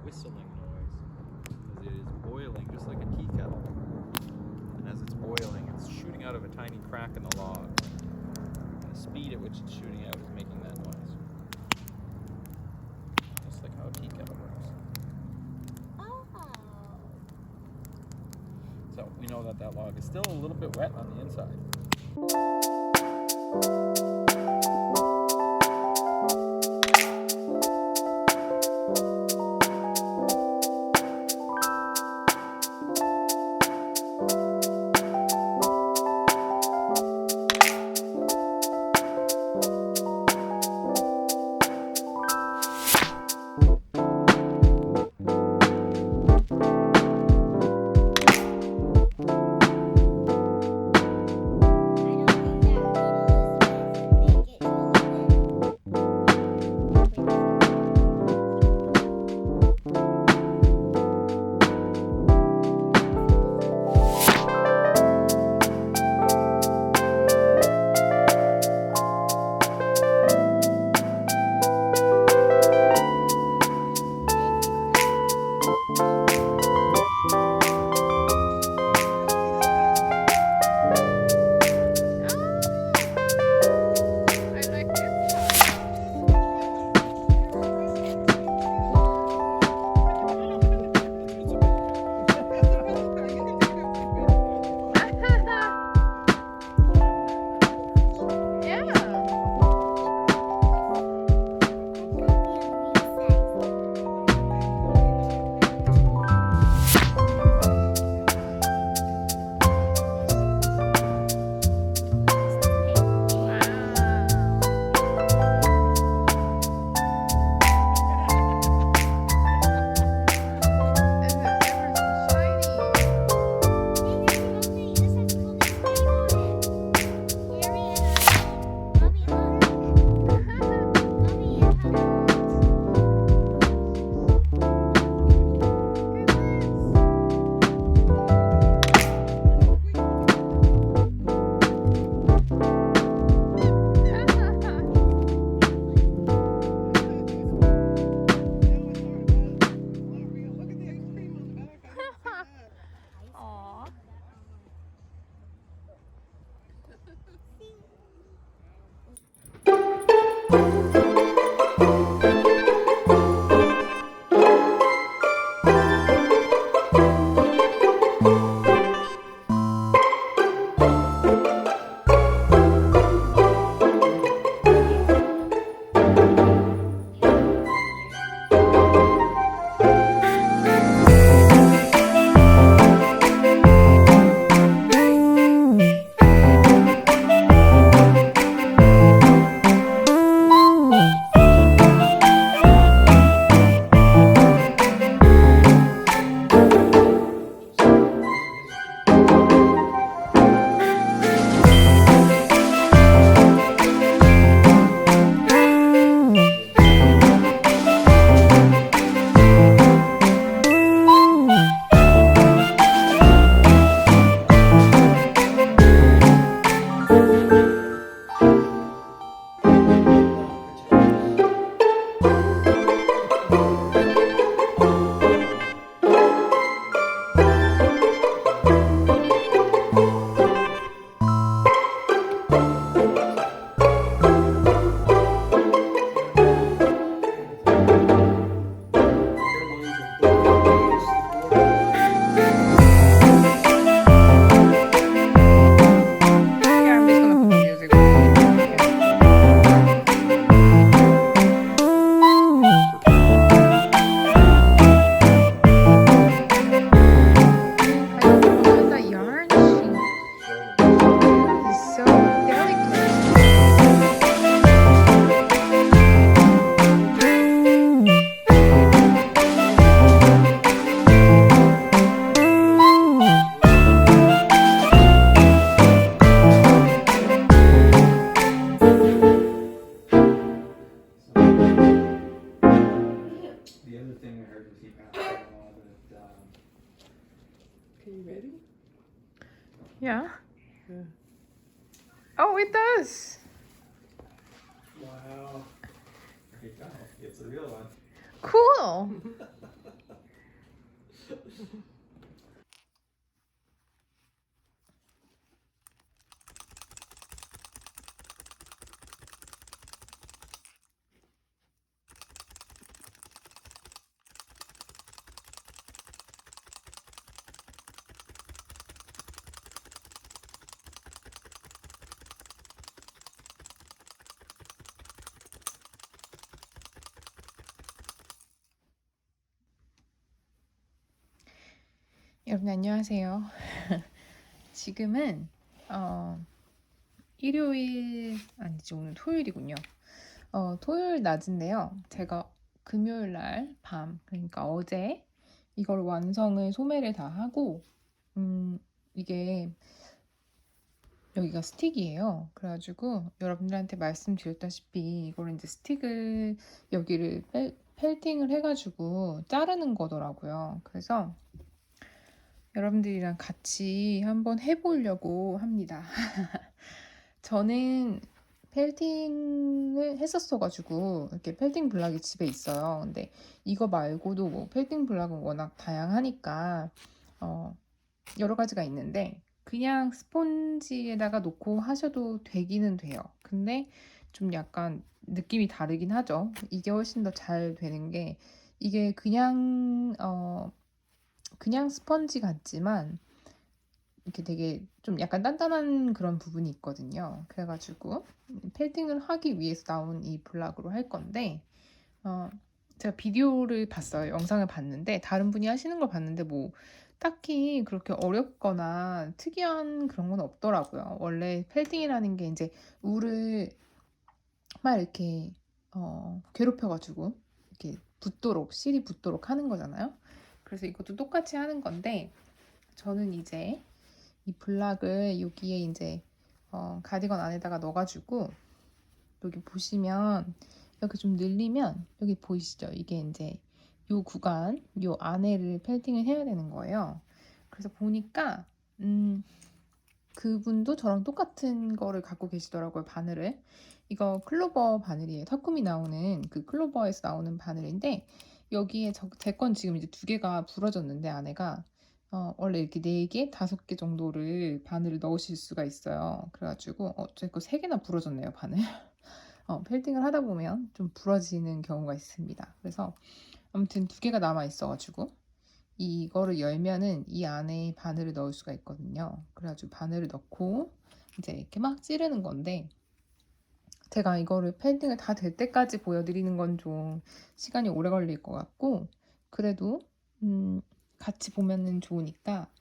whistling noise as it is boiling just like a tea kettle. And as it's boiling, it's shooting out of a tiny crack in the log. And the speed at which it's shooting out is making that noise. Just like how a tea kettle works. Oh. So we know that that log is still a little bit wet on the inside. Yeah. Oh, it does. Wow. There you go. It's a real one. Cool. 여러분 안녕하세요. 지금은 일요일 아니죠, 오늘 토요일이군요. 토요일 낮인데요. 제가 금요일 날 밤, 그러니까 어제 이걸 완성을 소매를 다 하고 이게 여기가 스틱이에요. 그래가지고 여러분들한테 말씀드렸다시피 이걸 이제 스틱을 여기를 펠팅을 해가지고 자르는 거더라고요. 그래서 여러분들이랑 같이 한번 해보려고 합니다. 저는 펠팅을 했었어가지고 이렇게 펠팅 블락이 집에 있어요. 근데 이거 말고도 뭐 펠팅 블락은 워낙 다양하니까 여러 가지가 있는데 그냥 스폰지에다가 놓고 하셔도 되기는 돼요. 근데 좀 약간 느낌이 다르긴 하죠. 이게 훨씬 더 잘 되는 게 이게 그냥 스펀지 같지만 이렇게 되게 좀 약간 단단한 그런 부분이 있거든요. 그래가지고 펠팅을 하기 위해서 나온 이 블락으로 할 건데 제가 비디오를 봤어요. 영상을 봤는데 다른 분이 하시는 걸 봤는데 뭐 딱히 그렇게 어렵거나 특이한 그런 건 없더라고요. 원래 펠팅이라는 게 이제 울을 막 이렇게 괴롭혀가지고 이렇게 실이 붙도록 하는 거잖아요. 그래서 이것도 똑같이 하는 건데 저는 이제 이 블락을 여기에 이제 가디건 안에다가 넣어가지고 여기 보시면 이렇게 좀 늘리면 여기 보이시죠? 이게 이제 요 구간, 요 안에를 펠팅을 해야 되는 거예요. 그래서 보니까 그분도 저랑 똑같은 거를 갖고 계시더라고요, 바늘을. 이거 클로버 바늘이에요. 타쿠미 나오는 그 클로버에서 나오는 바늘인데 여기에 제 건 지금 이제 2개가 부러졌는데 안에가 원래 이렇게 4개, 5개 정도를 바늘을 넣으실 수가 있어요. 그래가지고 제 거 3개나 부러졌네요, 바늘. 펠팅을 하다 보면 좀 부러지는 경우가 있습니다. 그래서 아무튼 2개가 남아 있어가지고 이거를 열면은 이 안에 바늘을 넣을 수가 있거든요. 그래가지고 바늘을 넣고 이제 이렇게 막 찌르는 건데 제가 이거를 펠팅을 다 될 때까지 보여드리는 건 좀 시간이 오래 걸릴 것 같고 그래도 같이 보면은 좋으니까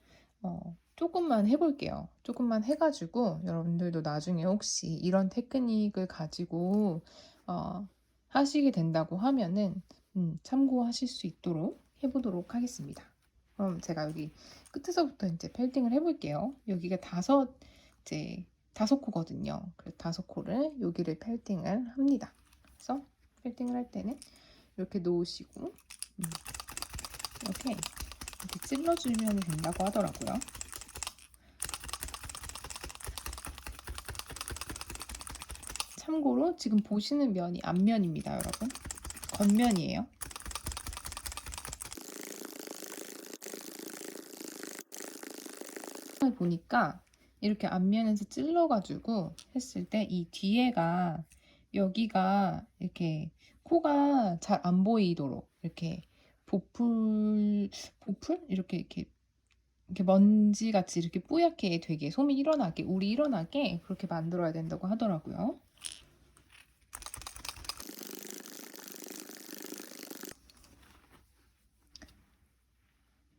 조금만 해볼게요. 조금만 해가지고 여러분들도 나중에 혹시 이런 테크닉을 가지고 하시게 된다고 하면은 참고하실 수 있도록 해보도록 하겠습니다. 그럼 제가 여기 끝에서부터 이제 펠팅을 해볼게요. 여기가 이제 5코거든요. 그래서 5코를 여기를 펠팅을 합니다. 그래서 펠팅을 할 때는 이렇게 놓으시고 이렇게 찔러주면 된다고 하더라고요. 참고로 지금 보시는 면이 앞면입니다, 여러분. 겉면이에요. 보니까 이렇게 앞면에서 찔러가지고 했을 때 이 뒤에가 여기가 이렇게 코가 잘 안 보이도록 이렇게 보풀 이렇게 먼지 같이 이렇게 뿌옇게 되게 솜이 일어나게 울이 일어나게 그렇게 만들어야 된다고 하더라고요.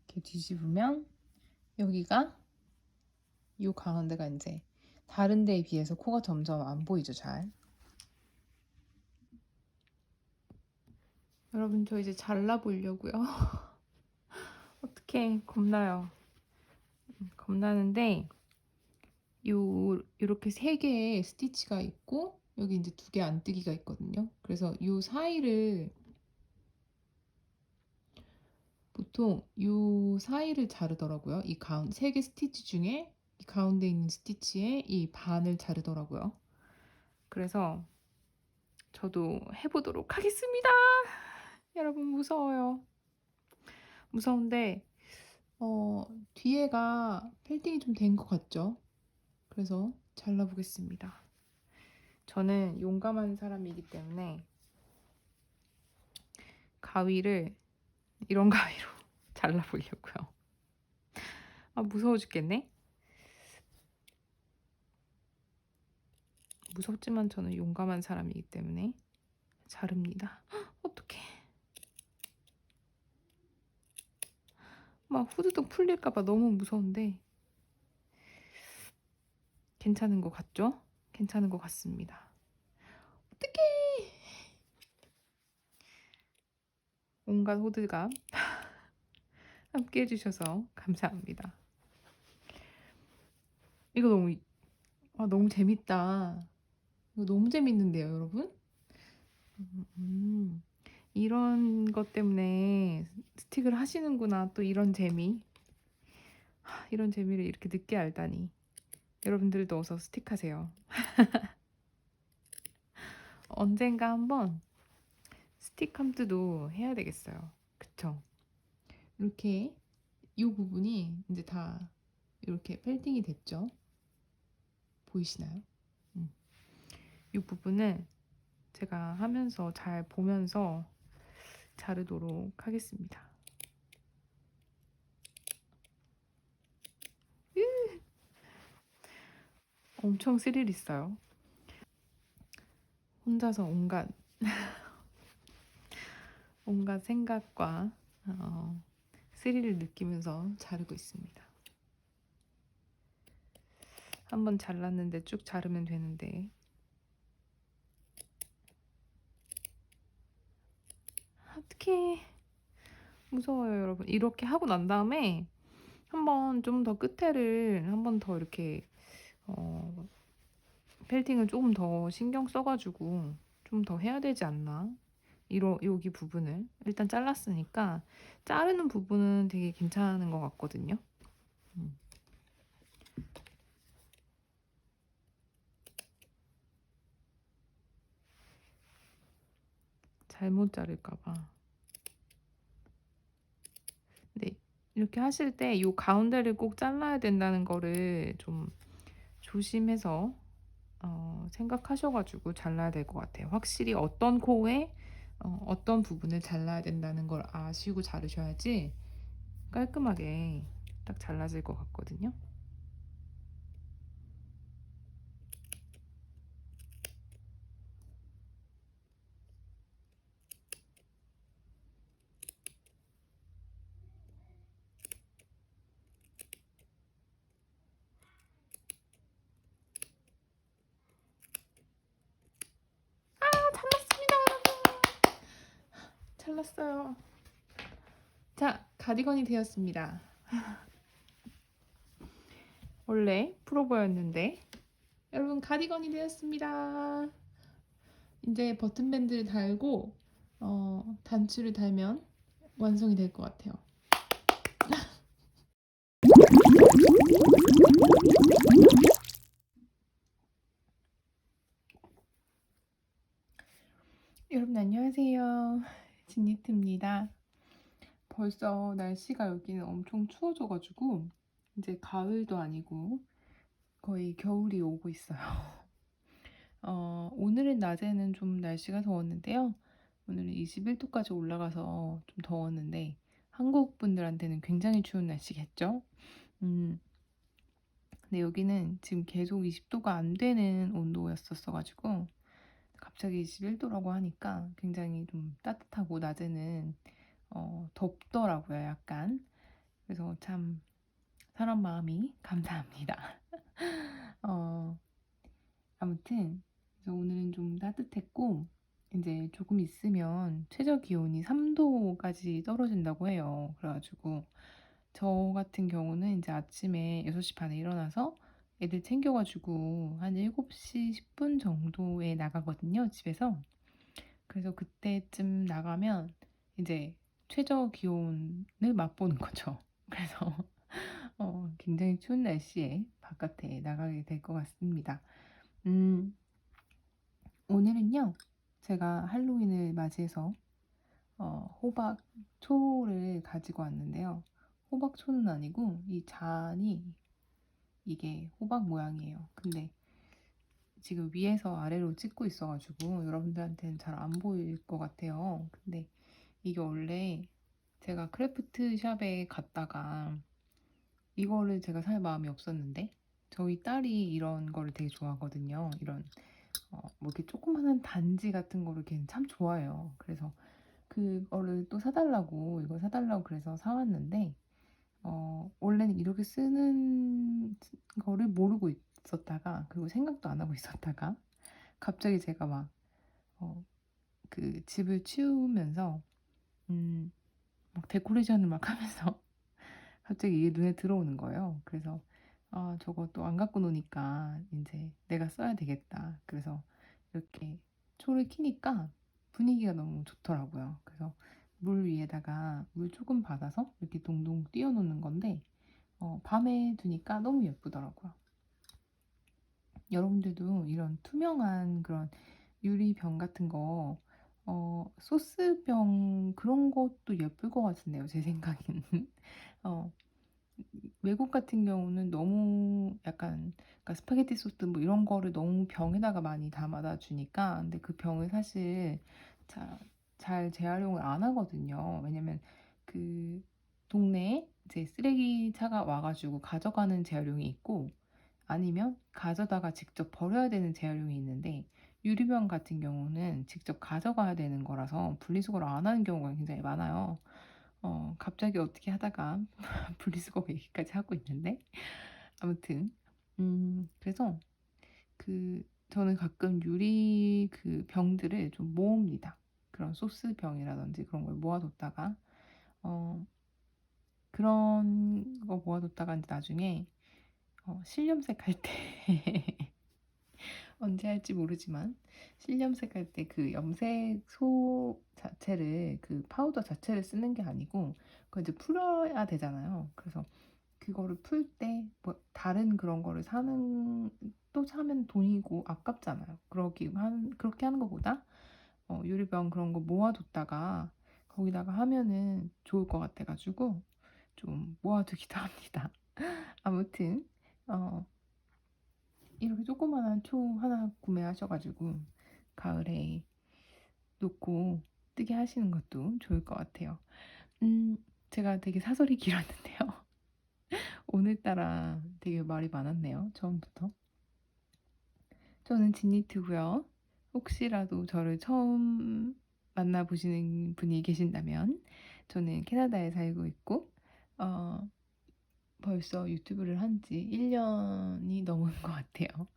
이렇게 뒤집으면 여기가 이 가운데가 이제 다른 데에 비해서 코가 점점 안 보이죠, 잘. 여러분 저 이제 잘라보려고요. 어떡해, 겁나요. 겁나는데 요렇게 3개의 스티치가 있고 여기 이제 2개 안뜨기가 있거든요. 그래서 요 사이를 보통 요 사이를 자르더라고요. 이 3개 스티치 중에 이 가운데 있는 스티치에 이 반을 자르더라고요. 그래서 저도 해보도록 하겠습니다. 여러분 무서워요. 무서운데 뒤에가 펠팅이 좀 된 것 같죠? 그래서 잘라보겠습니다. 저는 용감한 사람이기 때문에 가위를 이런 가위로 잘라보려고요. 아, 무서워 죽겠네. 무섭지만 저는 용감한 사람이기 때문에 자릅니다. 어떡해. 막 후두둑 풀릴까봐 너무 무서운데 괜찮은 것 같죠? 괜찮은 것 같습니다. 어떡해. 온갖 호들갑 함께 해주셔서 감사합니다. 이거 너무 재밌다. 이거 너무 재밌는데요, 여러분? 이런 것 때문에 스틱을 하시는구나. 또 이런 재미. 이런 재미를 이렇게 늦게 알다니. 여러분들도 어서 스틱 하세요. 언젠가 한번 스틱 함트도 해야 되겠어요. 그쵸? 이렇게 이 부분이 이제 다 이렇게 펠팅이 됐죠? 보이시나요? 이 부분을 제가 하면서 잘 보면서 자르도록 하겠습니다. 엄청 스릴 있어요. 혼자서 온갖 생각과 스릴을 느끼면서 자르고 있습니다. 한번 잘랐는데 쭉 자르면 되는데 어떡해. 무서워요, 여러분. 이렇게 하고 난 다음에 한번 좀 더 끝에를 한번 더 이렇게 펠팅을 조금 더 신경 써가지고 좀 더 해야 되지 않나? 여기 부분을 일단 잘랐으니까 자르는 부분은 되게 괜찮은 것 같거든요. 잘못 자를까봐. 네, 이렇게 하실 때 이 가운데를 꼭 잘라야 된다는 거를 좀 조심해서 생각하셔가지고 잘라야 될 것 같아요. 확실히 어떤 코에 어떤 부분을 잘라야 된다는 걸 아시고 자르셔야지 깔끔하게 딱 잘라질 것 같거든요. 잘랐어요. 자, 가디건이 되었습니다. 원래 프로버였는데 여러분 가디건이 되었습니다. 이제 버튼밴드를 달고 단추를 달면 완성이 될 것 같아요. 여러분 안녕하세요. 진니트입니다. 벌써 날씨가 여기는 엄청 추워져가지고 이제 가을도 아니고 거의 겨울이 오고 있어요. 오늘은 낮에는 좀 날씨가 더웠는데요. 오늘은 21도까지 올라가서 좀 더웠는데 한국 분들한테는 굉장히 추운 날씨겠죠? 근데 여기는 지금 계속 20도가 안 되는 온도였었어가지고 갑자기 21도라고 하니까 굉장히 좀 따뜻하고 낮에는 덥더라고요, 약간. 그래서 참 사람 마음이 감사합니다. 아무튼 그래서 오늘은 좀 따뜻했고 이제 조금 있으면 최저 기온이 3도까지 떨어진다고 해요. 그래가지고 저 같은 경우는 이제 아침에 6시 반에 일어나서 애들 챙겨가지고 한 7시 10분 정도에 나가거든요, 집에서. 그래서 그때쯤 나가면 이제 최저 기온을 맛보는 거죠. 그래서 굉장히 추운 날씨에 바깥에 나가게 될 것 같습니다. 오늘은요, 제가 할로윈을 맞이해서 호박 초를 가지고 왔는데요. 호박초는 아니고 이 잔이 이게 호박 모양이에요. 근데 지금 위에서 아래로 찍고 있어가지고 여러분들한테는 잘 안 보일 것 같아요. 근데 이게 원래 제가 크래프트 샵에 갔다가 이거를 제가 살 마음이 없었는데 저희 딸이 이런 거를 되게 좋아하거든요. 이런 뭐 이렇게 조그마한 단지 같은 거를 걔는 참 좋아해요. 그래서 그거를 또 사달라고 이거 사달라고 그래서 사왔는데 원래는 이렇게 쓰는 거를 모르고 있었다가 그리고 생각도 안 하고 있었다가 갑자기 제가 막 그 집을 치우면서 막 데코레이션을 막 하면서 갑자기 이게 눈에 들어오는 거예요. 그래서 아, 저거 또 안 갖고 노니까 이제 내가 써야 되겠다. 그래서 이렇게 초를 키니까 분위기가 너무 좋더라고요. 그래서 물 위에다가 물 조금 받아서 이렇게 동동 띄워 놓는 건데 밤에 두니까 너무 예쁘더라고요. 여러분들도 이런 투명한 그런 유리병 같은 거 소스병 그런 것도 예쁠 것 같은데요. 제 생각에는. 어, 외국 같은 경우는 너무 약간 그러니까 스파게티 소스 뭐 이런 거를 너무 병에다가 많이 담아다 주니까 근데 그 병을 사실 자, 잘 재활용을 안 하거든요. 왜냐면 그 동네에 이제 쓰레기 차가 와가지고 가져가는 재활용이 있고 아니면 가져다가 직접 버려야 되는 재활용이 있는데 유리병 같은 경우는 직접 가져가야 되는 거라서 분리수거를 안 하는 경우가 굉장히 많아요. 갑자기 어떻게 하다가 분리수거 얘기까지 하고 있는데 아무튼 그래서 저는 가끔 유리 그 병들을 좀 모읍니다. 그런 소스 병이라든지 그런 걸 모아뒀다가 어, 그런 거 모아뒀다가 이제 나중에 실염색 할 때 언제 할지 모르지만 실염색 할 때 그 염색소 자체를 그 파우더 자체를 쓰는 게 아니고 그걸 이제 풀어야 되잖아요. 그래서 그거를 풀 때 뭐 다른 그런 거를 사는 또 사면 돈이고 아깝잖아요. 그렇게 하는 것보다 유리병 그런 거 모아뒀다가 거기다가 하면은 좋을 것 같아가지고 좀 모아두기도 합니다. 아무튼 어, 이렇게 조그만한 초 하나 구매하셔가지고 가을에 놓고 뜨게 하시는 것도 좋을 것 같아요. 제가 되게 사설이 길었는데요. 오늘따라 되게 말이 많았네요. 처음부터. 저는 진니트고요. 혹시라도 저를 처음 만나보시는 분이 계신다면 저는 캐나다에 살고 있고 어, 벌써 유튜브를 한 지 1년이 넘은 것 같아요.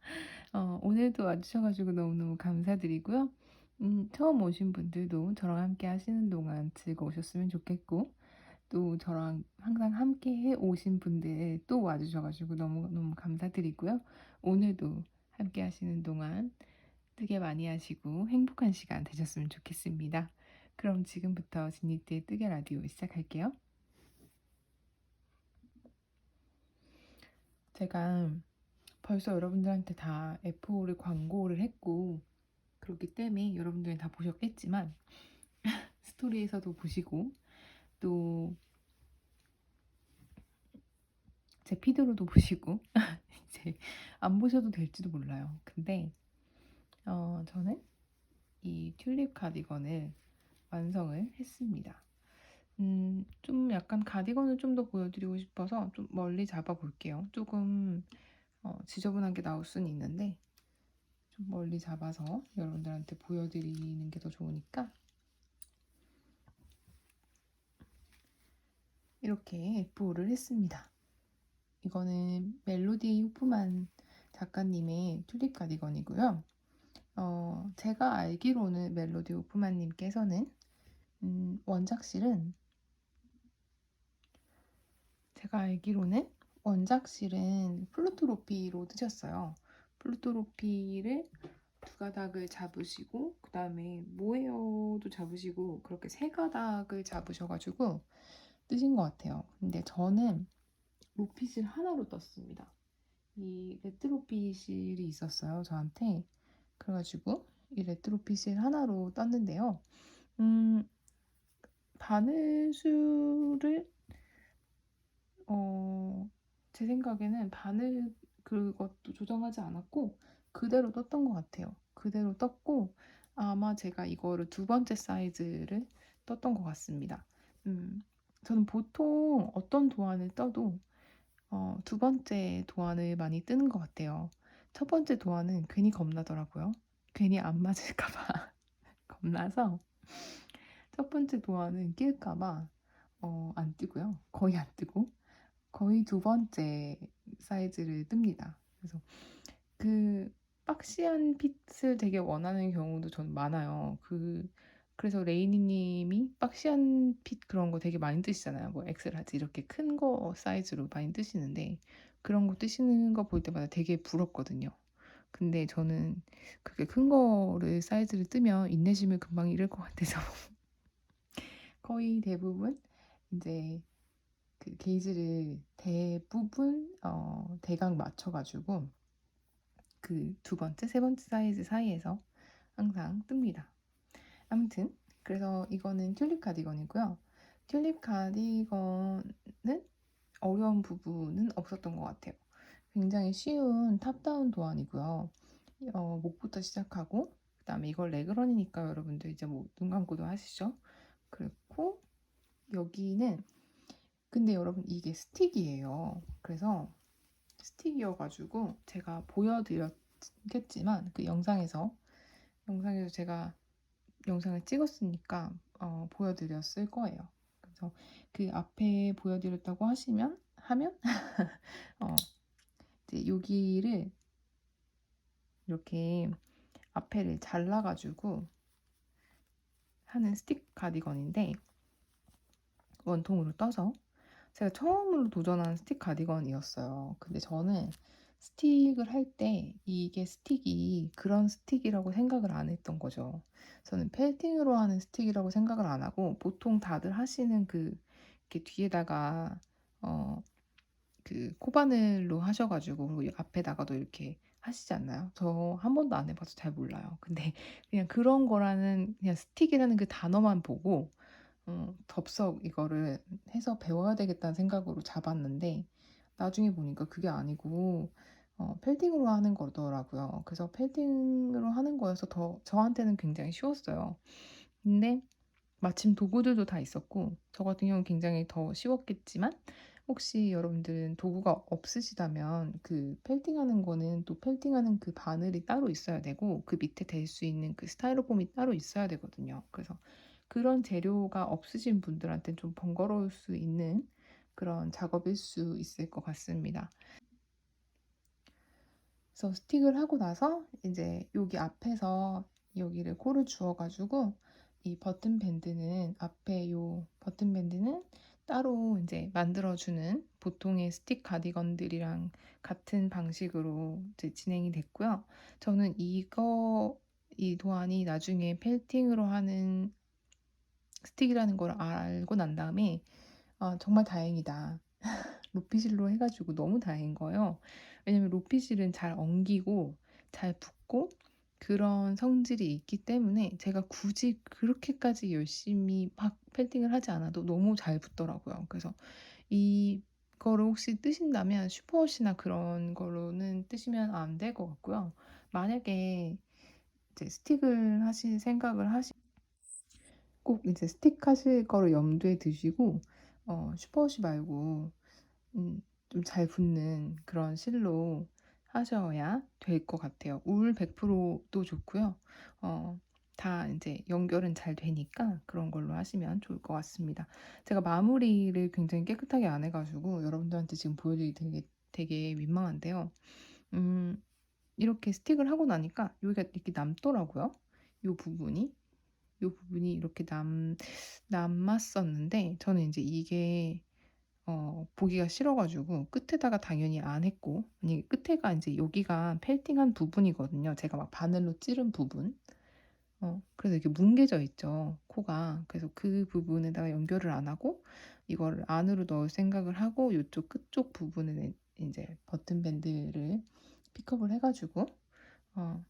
오늘도 와주셔가지고 너무너무 감사드리고요. 처음 오신 분들도 저랑 함께 하시는 동안 즐거우셨으면 좋겠고 또 저랑 항상 함께 해 오신 분들 또 와주셔가지고 너무너무 감사드리고요. 오늘도 함께 하시는 동안 뜨개 많이 하시고 행복한 시간 되셨으면 좋겠습니다. 그럼 지금부터 진니트의 뜨개 라디오 시작할게요. 제가 벌써 여러분들한테 다 F5를 광고를 했고 그렇기 때문에 여러분들이 다 보셨겠지만 스토리에서도 보시고 또 제 피드로도 보시고 이제 안 보셔도 될지도 몰라요. 근데 저는 이 튤립 카디건을 완성을 했습니다. 좀 약간 가디건을 좀 더 보여드리고 싶어서 좀 멀리 잡아 볼게요. 조금 지저분하게 나올 수는 있는데 좀 멀리 잡아서 여러분들한테 보여드리는 게 더 좋으니까 이렇게 F5를 했습니다. 이거는 멜로디 호프만 작가님의 튤립 가디건이고요. 제가 알기로는 멜로디 호프만님께서는 원작실은 제가 알기로는 원작실은 플루토로피로 뜨셨어요. 플루토로피를 두 가닥을 잡으시고 그 다음에 모헤어도 잡으시고 그렇게 세 가닥을 잡으셔가지고 뜨신 것 같아요. 근데 저는 로핏을 하나로 떴습니다. 이 레트로핏이 있었어요, 저한테. 그래가지고 이 레트로핏을 하나로 떴는데요. 바늘수를 제 생각에는 바늘 그것도 조정하지 않았고 그대로 떴던 것 같아요. 그대로 떴고 아마 제가 이거를 두 번째 사이즈를 떴던 것 같습니다. 저는 보통 어떤 도안을 떠도 두 번째 도안을 많이 뜨는 것 같아요. 첫 번째 도안은 괜히 겁나더라고요. 괜히 안 맞을까 봐 겁나서 첫 번째 도안은 낄까 봐 안 뜨고요. 거의 안 뜨고 거의 두 번째 사이즈를 뜹니다. 그래서 그 박시한 핏을 되게 원하는 경우도 전 많아요. 그래서 레이니 님이 박시한 핏 그런 거 되게 많이 뜨시잖아요. 뭐 엑스라지 이렇게 큰 거 사이즈로 많이 뜨시는데 그런 거 뜨시는 거 볼 때마다 되게 부럽거든요. 근데 저는 그렇게 큰 거를 사이즈를 뜨면 인내심을 금방 잃을 것 같아서 거의 대부분 이제 그 게이지를 대부분 대강 맞춰가지고 그 두 번째, 세 번째 사이즈 사이에서 항상 뜹니다. 아무튼 그래서 이거는 튤립 카디건이고요. 튤립 카디건은 어려운 부분은 없었던 것 같아요. 굉장히 쉬운 탑다운 도안이고요. 목부터 시작하고 그다음에 이걸 레그런이니까 여러분들 이제 뭐 눈 감고도 하시죠. 그렇고 여기는 근데 여러분 이게 스틱이에요. 그래서 스틱이어가지고 제가 보여드렸겠지만 그 영상에서 제가 영상을 찍었으니까 보여드렸을 거예요. 그래서 그 앞에 보여드렸다고 하면 이제 여기를 이렇게 앞에를 잘라가지고 하는 스틱 가디건인데 원통으로 떠서 제가 처음으로 도전한 스틱 가디건이었어요. 근데 저는 스틱을 할 때 이게 스틱이 그런 스틱이라고 생각을 안 했던 거죠. 저는 펠팅으로 하는 스틱이라고 생각을 안 하고 보통 다들 하시는 이렇게 뒤에다가 그 코바늘로 하셔가지고 그리고 앞에다가도 이렇게 하시지 않나요? 저 한 번도 안 해봐서 잘 몰라요. 근데 그냥 그런 거라는 그냥 스틱이라는 그 단어만 보고 덥석 이거를 해서 배워야 되겠다는 생각으로 잡았는데 나중에 보니까 그게 아니고 펠팅으로 하는 거더라고요. 그래서 펠팅으로 하는 거여서 더 저한테는 굉장히 쉬웠어요. 근데 마침 도구들도 다 있었고 저 같은 경우는 굉장히 더 쉬웠겠지만 혹시 여러분들은 도구가 없으시다면 그 펠팅하는 거는 또 펠팅하는 그 바늘이 따로 있어야 되고 그 밑에 댈 수 있는 그 스타이로폼이 따로 있어야 되거든요. 그래서 그런 재료가 없으신 분들한테는 좀 번거로울 수 있는 그런 작업일 수 있을 것 같습니다. 그래서 스틱을 하고 나서 이제 여기 앞에서 여기를 코를 주어가지고 이 버튼 밴드는 앞에 요 버튼 밴드는 따로 이제 만들어주는 보통의 스틱 가디건들이랑 같은 방식으로 이제 진행이 됐고요. 저는 이 도안이 나중에 펠팅으로 하는 스틱이라는 걸 알고 난 다음에 정말 다행이다. 로피실로 해가지고 너무 다행인 거예요. 왜냐면 로피실은 잘 엉기고 잘 붙고 그런 성질이 있기 때문에 제가 굳이 그렇게까지 열심히 막 펠팅을 하지 않아도 너무 잘 붙더라고요. 그래서 이거를 혹시 뜨신다면 슈퍼워시나 그런 걸로는 뜨시면 안 될 것 같고요. 만약에 이제 스틱을 하실 생각을 꼭 이제 스틱 하실 거를 염두에 두시고 슈퍼워시 말고 좀 잘 붙는 그런 실로 하셔야 될 것 같아요. 울 100%도 좋고요. 다 이제 연결은 잘 되니까 그런 걸로 하시면 좋을 것 같습니다. 제가 마무리를 굉장히 깨끗하게 안 해가지고 여러분들한테 지금 보여드리기 되게 민망한데요. 음, 이렇게 스틱을 하고 나니까 여기가 이렇게 남더라고요. 이 부분이 이렇게 남았었는데 저는 이제 이게 보기가 싫어가지고 끝에다가 당연히 안 했고 아니 끝에가 이제 여기가 펠팅한 부분이거든요. 제가 막 바늘로 찌른 부분. 그래서 이렇게 뭉개져 있죠. 코가. 그래서 그 부분에다가 연결을 안 하고 이걸 안으로 넣을 생각을 하고 이쪽 끝쪽 부분에 이제 버튼 밴드를 픽업을 해가지고 어,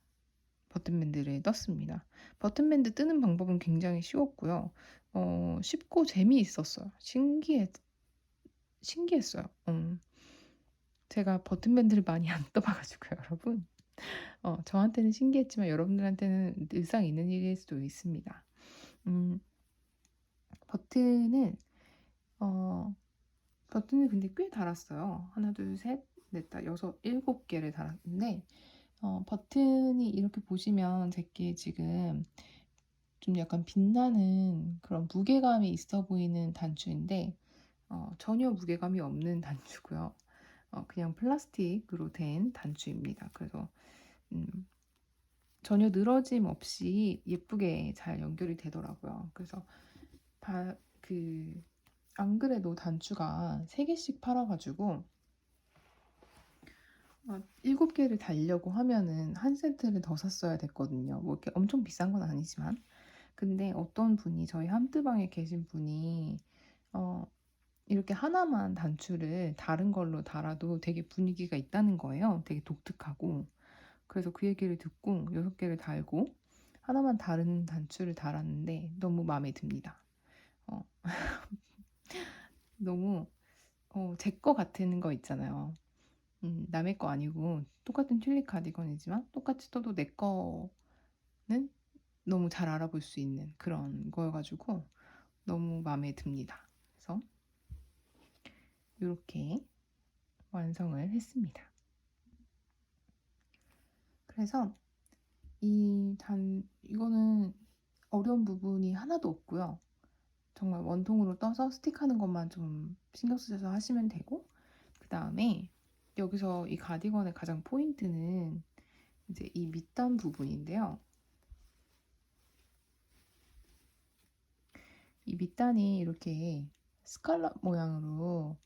버튼 밴드를 떴습니다. 버튼 밴드 뜨는 방법은 굉장히 쉬웠고요. 쉽고 재미있었어요. 신기했어요. 제가 버튼밴드를 많이 안 떠봐가지고요, 여러분. 저한테는 신기했지만 여러분들한테는 일상 있는 일일 수도 있습니다. 음, 버튼은 어, 버튼을 근데 꽤 달았어요. 하나, 둘, 셋, 넷, 다, 여섯, 일곱 개를 달았는데 버튼이 이렇게 보시면 제게 지금 좀 약간 빛나는 그런 무게감이 있어 보이는 단추인데 전혀 무게감이 없는 단추고요. 그냥 플라스틱으로 된 단추입니다. 그래서 음, 전혀 늘어짐 없이 예쁘게 잘 연결이 되더라고요. 그래서 안 그래도 단추가 3개씩 팔아가지고 7개를 달려고 하면은 한 세트를 더 샀어야 됐거든요. 뭐 이렇게 엄청 비싼 건 아니지만. 근데 어떤 분이 저희 함뜨방에 계신 분이 어, 이렇게 하나만 단추를 다른 걸로 달아도 되게 분위기가 있다는 거예요. 되게 독특하고. 그래서 그 얘기를 듣고 6개를 달고 하나만 다른 단추를 달았는데 너무 마음에 듭니다. 어, 너무 제 거 같은 거 있잖아요. 남의 거 아니고 똑같은 튤립 가디건이지만 똑같이 떠도 내 거는 너무 잘 알아볼 수 있는 그런 거여가지고 너무 마음에 듭니다. 그래서 이렇게 완성을 했습니다. 그래서 이거는 어려운 부분이 하나도 없고요. 정말 원통으로 떠서 스틱하는 것만 좀 신경 쓰셔서 하시면 되고, 그 다음에 여기서 이 가디건의 가장 포인트는 이제 이 밑단 부분인데요. 이 밑단이 이렇게 스칼럽 모양으로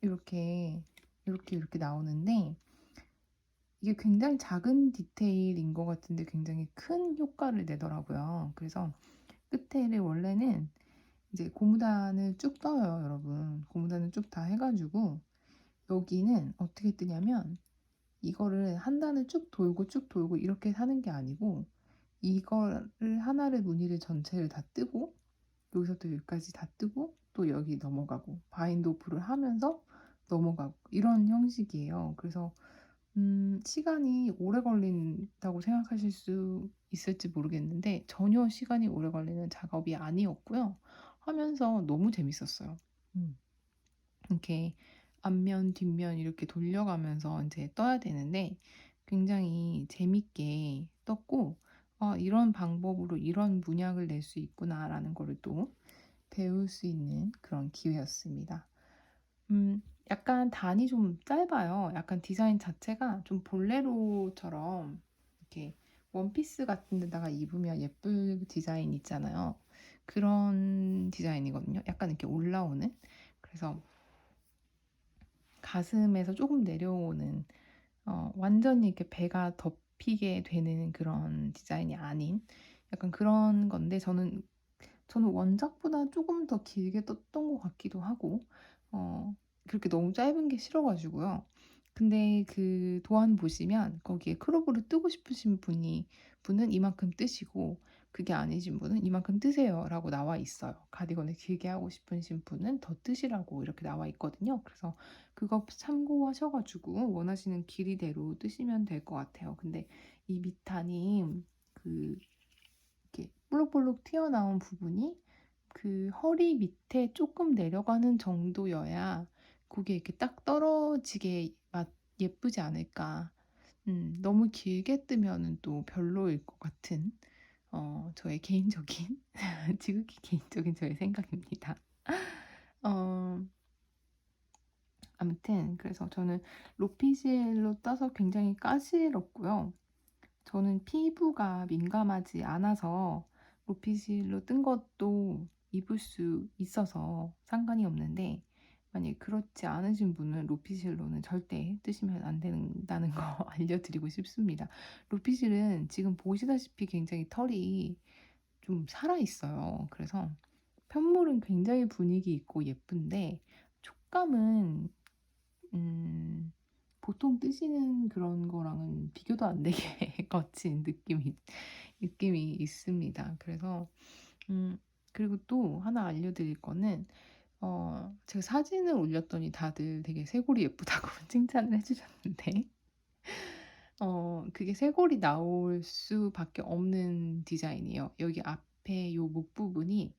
이렇게 이렇게 나오는데 이게 굉장히 작은 디테일인 것 같은데 굉장히 큰 효과를 내더라고요. 그래서 끝에를 원래는 이제 고무단을 쭉 떠요, 여러분. 고무단을 쭉 다 해가지고 여기는 어떻게 뜨냐면 이거를 한 단을 쭉 돌고 이렇게 하는 게 아니고 이거를 하나를 무늬를 전체를 다 뜨고 여기서부터 여기까지 다 뜨고 또 여기 넘어가고 바인드 오프를 하면서 넘어가고 이런 형식이에요. 그래서 시간이 오래 걸린다고 생각하실 수 있을지 모르겠는데 전혀 시간이 오래 걸리는 작업이 아니었고요. 하면서 너무 재밌었어요. 음, 이렇게 앞면, 뒷면 이렇게 돌려가면서 이제 떠야 되는데 굉장히 재밌게 떴고 이런 방법으로 이런 문양을 낼 수 있구나라는 거를 또 배울 수 있는 그런 기회였습니다. 약간 단이 좀 짧아요. 약간 디자인 자체가 좀 볼레로처럼 이렇게 원피스 같은 데다가 입으면 예쁠 디자인 있잖아요. 그런 디자인이거든요. 약간 이렇게 올라오는. 그래서 가슴에서 조금 내려오는 완전히 이렇게 배가 덮이게 되는 그런 디자인이 아닌 약간 그런 건데 저는 원작보다 조금 더 길게 떴던 것 같기도 하고 그렇게 너무 짧은 게 싫어가지고요. 근데 그 도안 보시면 거기에 크롭으로 뜨고 싶으신 분은 이만큼 뜨시고 그게 아니신 분은 이만큼 뜨세요 라고 나와 있어요. 가디건을 길게 하고 싶으신 분은 더 뜨시라고 이렇게 나와 있거든요. 그래서 그거 참고하셔가지고 원하시는 길이대로 뜨시면 될 것 같아요. 근데 이 밑단이 그 이렇게 볼록볼록 튀어나온 부분이 그 허리 밑에 조금 내려가는 정도여야 그게 이렇게 딱 떨어지게 예쁘지 않을까. 너무 길게 뜨면은 또 별로일 것 같은 저의 개인적인 지극히 개인적인 저의 생각입니다. 어, 아무튼 그래서 저는 로피젤로 떠서 굉장히 까다롭고요. 저는 피부가 민감하지 않아서 로피실로 뜬 것도 입을 수 있어서 상관이 없는데 만약에 그렇지 않으신 분은 로피실로는 절대 뜨시면 안 된다는 거 알려드리고 싶습니다. 로피실은 지금 보시다시피 굉장히 털이 좀 살아있어요. 그래서 편물은 굉장히 분위기 있고 예쁜데 촉감은 보통 뜨시는 그런 거랑은 비교도 안 되게 거친 느낌이 있습니다. 그래서, 그리고 또 하나 알려드릴 거는, 제가 사진을 올렸더니 다들 되게 쇄골이 예쁘다고 칭찬을 해주셨는데, 그게 쇄골이 나올 수밖에 없는 디자인이에요. 여기 앞에 요 목 부분이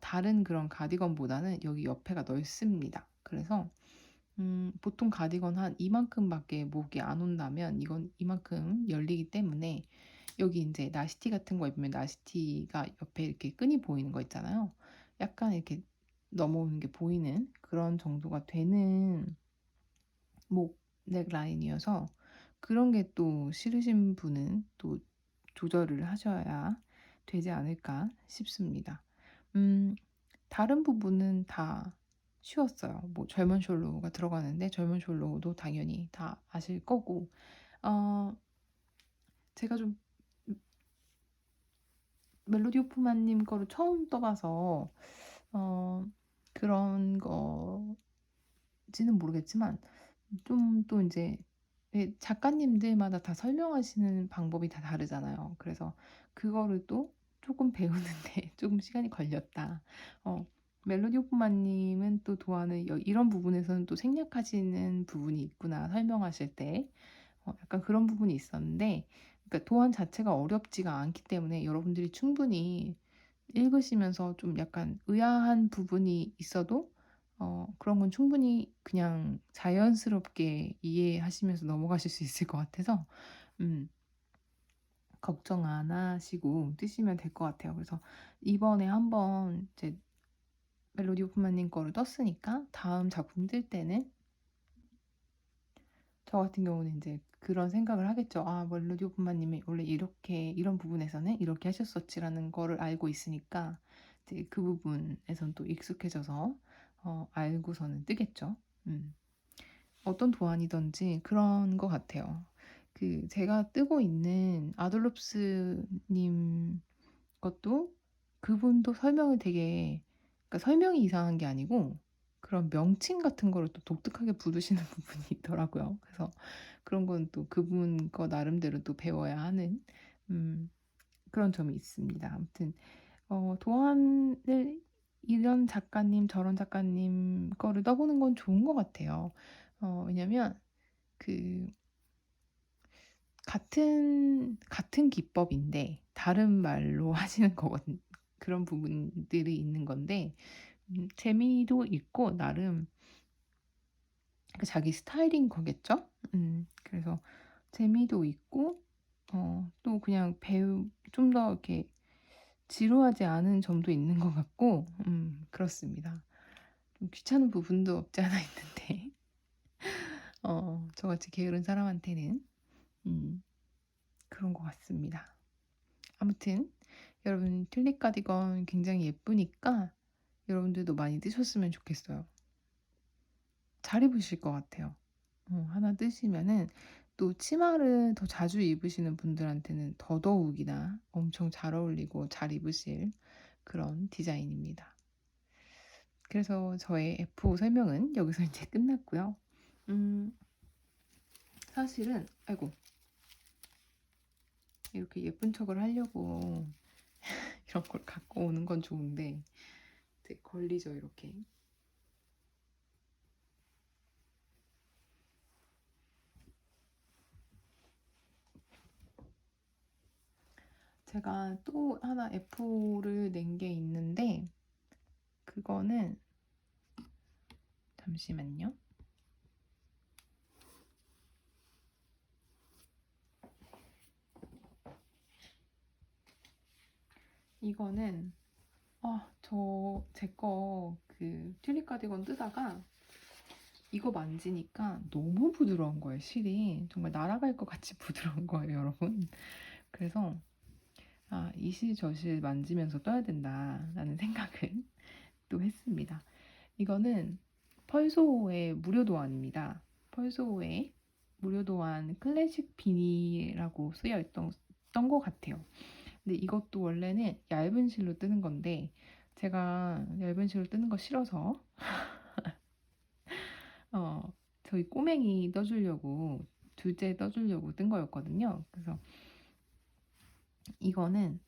다른 그런 가디건보다는 여기 옆에가 넓습니다. 그래서 보통 가디건 한 이만큼밖에 목이 안 온다면 이건 이만큼 열리기 때문에 여기 이제 나시티 같은 거 입으면 나시티가 옆에 이렇게 끈이 보이는 거 있잖아요. 약간 이렇게 넘어오는 게 보이는 그런 정도가 되는 목 넥라인이어서 그런 게 또 싫으신 분은 또 조절을 하셔야 되지 않을까 싶습니다. 음, 다른 부분은 다 쉬웠어요. 뭐 젊은 숄로우가 들어가는데 젊은 숄로우도 당연히 다 아실 거고, 어, 제가 좀 멜로디 오프만님 거를 처음 떠봐서 어, 그런 거지는 모르겠지만 좀 또 이제 작가님들마다 다 설명하시는 방법이 다 다르잖아요. 그래서 그거를 또 조금 배우는데 조금 시간이 걸렸다. 어, 멜로디 오프만님은 또 도안을 이런 부분에서는 또 생략하시는 부분이 있구나 설명하실 때 약간 그런 부분이 있었는데 그러니까 도안 자체가 어렵지가 않기 때문에 여러분들이 충분히 읽으시면서 좀 약간 의아한 부분이 있어도 그런 건 충분히 그냥 자연스럽게 이해하시면서 넘어가실 수 있을 것 같아서 음, 걱정 안 하시고 뜨시면 될 것 같아요. 그래서 이번에 한번 이제 멜로디 오프만님 거를 떴으니까 다음 작품 뜰 때는 저 같은 경우는 이제 그런 생각을 하겠죠. 아, 멜로디 오프만님이 원래 이렇게 이런 부분에서는 이렇게 하셨었지라는 거를 알고 있으니까 이제 그 부분에선 또 익숙해져서 알고서는 뜨겠죠. 음. 어떤 도안이든지 그런 것 같아요. 그 제가 뜨고 있는 아들롭스님 것도 그분도 설명을 되게 그러니까 설명이 이상한 게 아니고 그런 명칭 같은 거를 또 독특하게 부르시는 부분이 있더라고요. 그래서 그런 건 또 그분 거 나름대로 또 배워야 하는 음, 그런 점이 있습니다. 아무튼 도안을 이런 작가님 저런 작가님 거를 떠보는 건 좋은 것 같아요. 왜냐면 그 같은 기법인데 다른 말로 하시는 거거든. 그런 부분들이 있는 건데 재미도 있고 나름 그 자기 스타일인 거겠죠? 그래서 재미도 있고 또 그냥 배우 좀 더 이렇게 지루하지 않은 점도 있는 것 같고 그렇습니다. 좀 귀찮은 부분도 없지 않아 있는데 저같이 게으른 사람한테는 음, 그런 것 같습니다. 아무튼 여러분 튤립 가디건 굉장히 예쁘니까 여러분들도 많이 뜨셨으면 좋겠어요. 잘 입으실 것 같아요. 하나 뜨시면은 또 치마를 더 자주 입으시는 분들한테는 더더욱이나 엄청 잘 어울리고 잘 입으실 그런 디자인입니다. 그래서 저의 F5 설명은 여기서 이제 끝났고요. 음, 사실은 아이고 이렇게 예쁜 척을 하려고 이런 걸 갖고 오는 건 좋은데 되게 걸리죠 이렇게. 제가 또 하나 F5를 낸 게 있는데 그거는 잠시만요. 이거는 제 거 그 튤립 가디건 뜨다가 이거 만지니까 너무 부드러운 거예요, 실이. 정말 날아갈 것 같이 부드러운 거예요, 여러분. 그래서 이실 저실 만지면서 떠야 된다라는 생각을 또 했습니다. 이거는 펄소의 무료 도안입니다. 펄소의 무료 도안 클래식 비니라고 쓰여 있던 것 같아요. 근데 이것도 원래는 얇은 실로 뜨는 건데 제가 얇은 실로 뜨는 거 싫어서 저희 꼬맹이 떠주려고 둘째 떠주려고 뜬 거였거든요. 그래서 이거는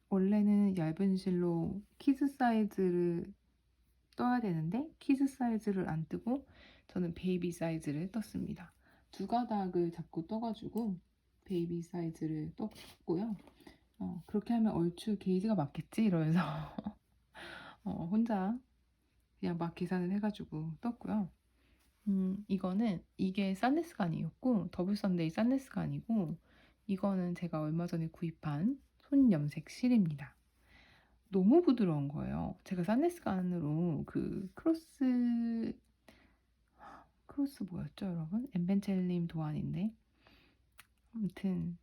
원래는 얇은 실로 키즈 사이즈를 떠야 되는데 키즈 사이즈를 안 뜨고 저는 베이비 사이즈를 떴습니다. 두 가닥을 자꾸 떠가지고 베이비 사이즈를 떴고요. 그렇게 하면 얼추 게이지가 맞겠지 이러면서 혼자 그냥 막 계산을 해가지고 떴고요. 이거는 이게 산네스가 아니었고 더블 선데이 산네스가 아니고 이거는 제가 얼마 전에 구입한 손 염색 실입니다. 너무 부드러운 거예요. 제가 산네스가 안으로 그 크로스 뭐였죠, 여러분? 엠벤첼림 도안인데 아무튼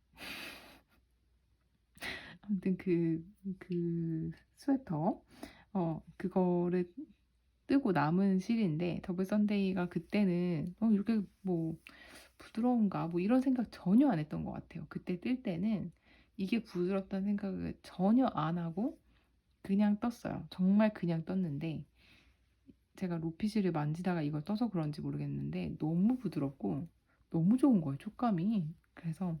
그 스웨터 그거를 뜨고 남은 실인데 더블 선데이가 그때는 이렇게 뭐 부드러운가 뭐 이런 생각 전혀 안 했던 것 같아요. 그때 뜰 때는 이게 부드럽다는 생각을 전혀 안 하고 그냥 떴어요. 정말 그냥 떴는데 제가 로피실을 만지다가 이걸 떠서 그런지 모르겠는데 너무 부드럽고 너무 좋은 거예요, 촉감이. 그래서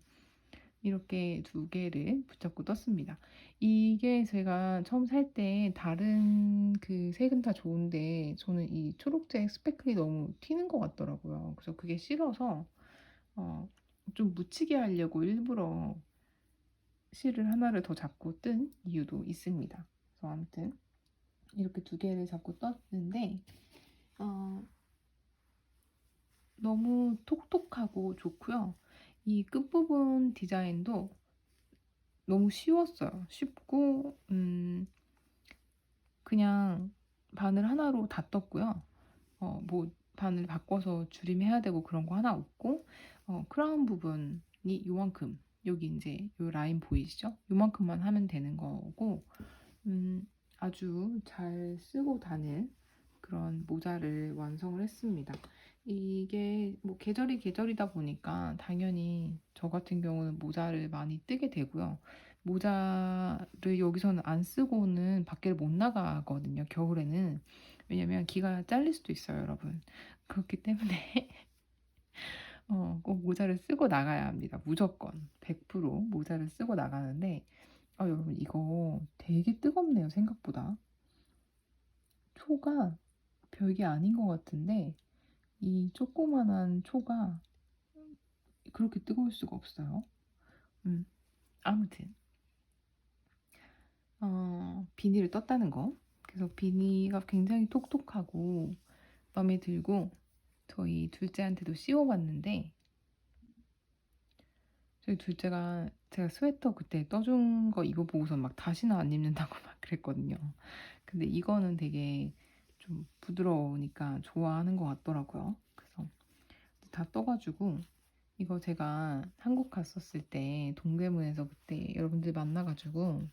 이렇게 두 개를 붙잡고 떴습니다. 이게 제가 처음 살 때 다른 그 색은 다 좋은데 저는 이 초록색 스패클이 너무 튀는 것 같더라고요. 그래서 그게 싫어서 좀 묻히게 하려고 일부러 실을 하나를 더 잡고 뜬 이유도 있습니다. 그래서 아무튼 이렇게 두 개를 잡고 떴는데 너무 톡톡하고 좋고요. 이 끝부분 디자인도 너무 쉬웠어요. 쉽고 그냥 바늘 하나로 다 떴고요. 뭐 바늘 바꿔서 줄임해야 되고 그런 거 하나 없고 크라운 부분이 요만큼 여기 이제 요 라인 보이시죠? 요만큼만 하면 되는 거고 아주 잘 쓰고 다닐 그런 모자를 완성을 했습니다. 이게 뭐 계절이다 보니까 당연히 저 같은 경우는 모자를 많이 뜨게 되고요. 모자를 여기서는 안 쓰고는 밖에 못 나가거든요. 겨울에는. 왜냐면 기가 잘릴 수도 있어요, 여러분. 그렇기 때문에 꼭 모자를 쓰고 나가야 합니다. 무조건 100% 모자를 쓰고 나가는데 여러분 이거 되게 뜨겁네요, 생각보다. 초가 별게 아닌 것 같은데 이 조그만한 초가 그렇게 뜨거울 수가 없어요. 아무튼 비닐을 떴다는 거. 그래서 비니가 굉장히 톡톡하고 마음에 들고 저희 둘째한테도 씌워봤는데 저희 둘째가 제가 스웨터 그때 떠준 거 입어보고서 막 다시는 안 입는다고 막 그랬거든요. 근데 이거는 되게 좀 부드러우니까 좋아하는 것 같더라고요. 그래서 다 떠가지고 이거 제가 한국 갔었을 때 동대문에서 그때 여러분들 만나가지고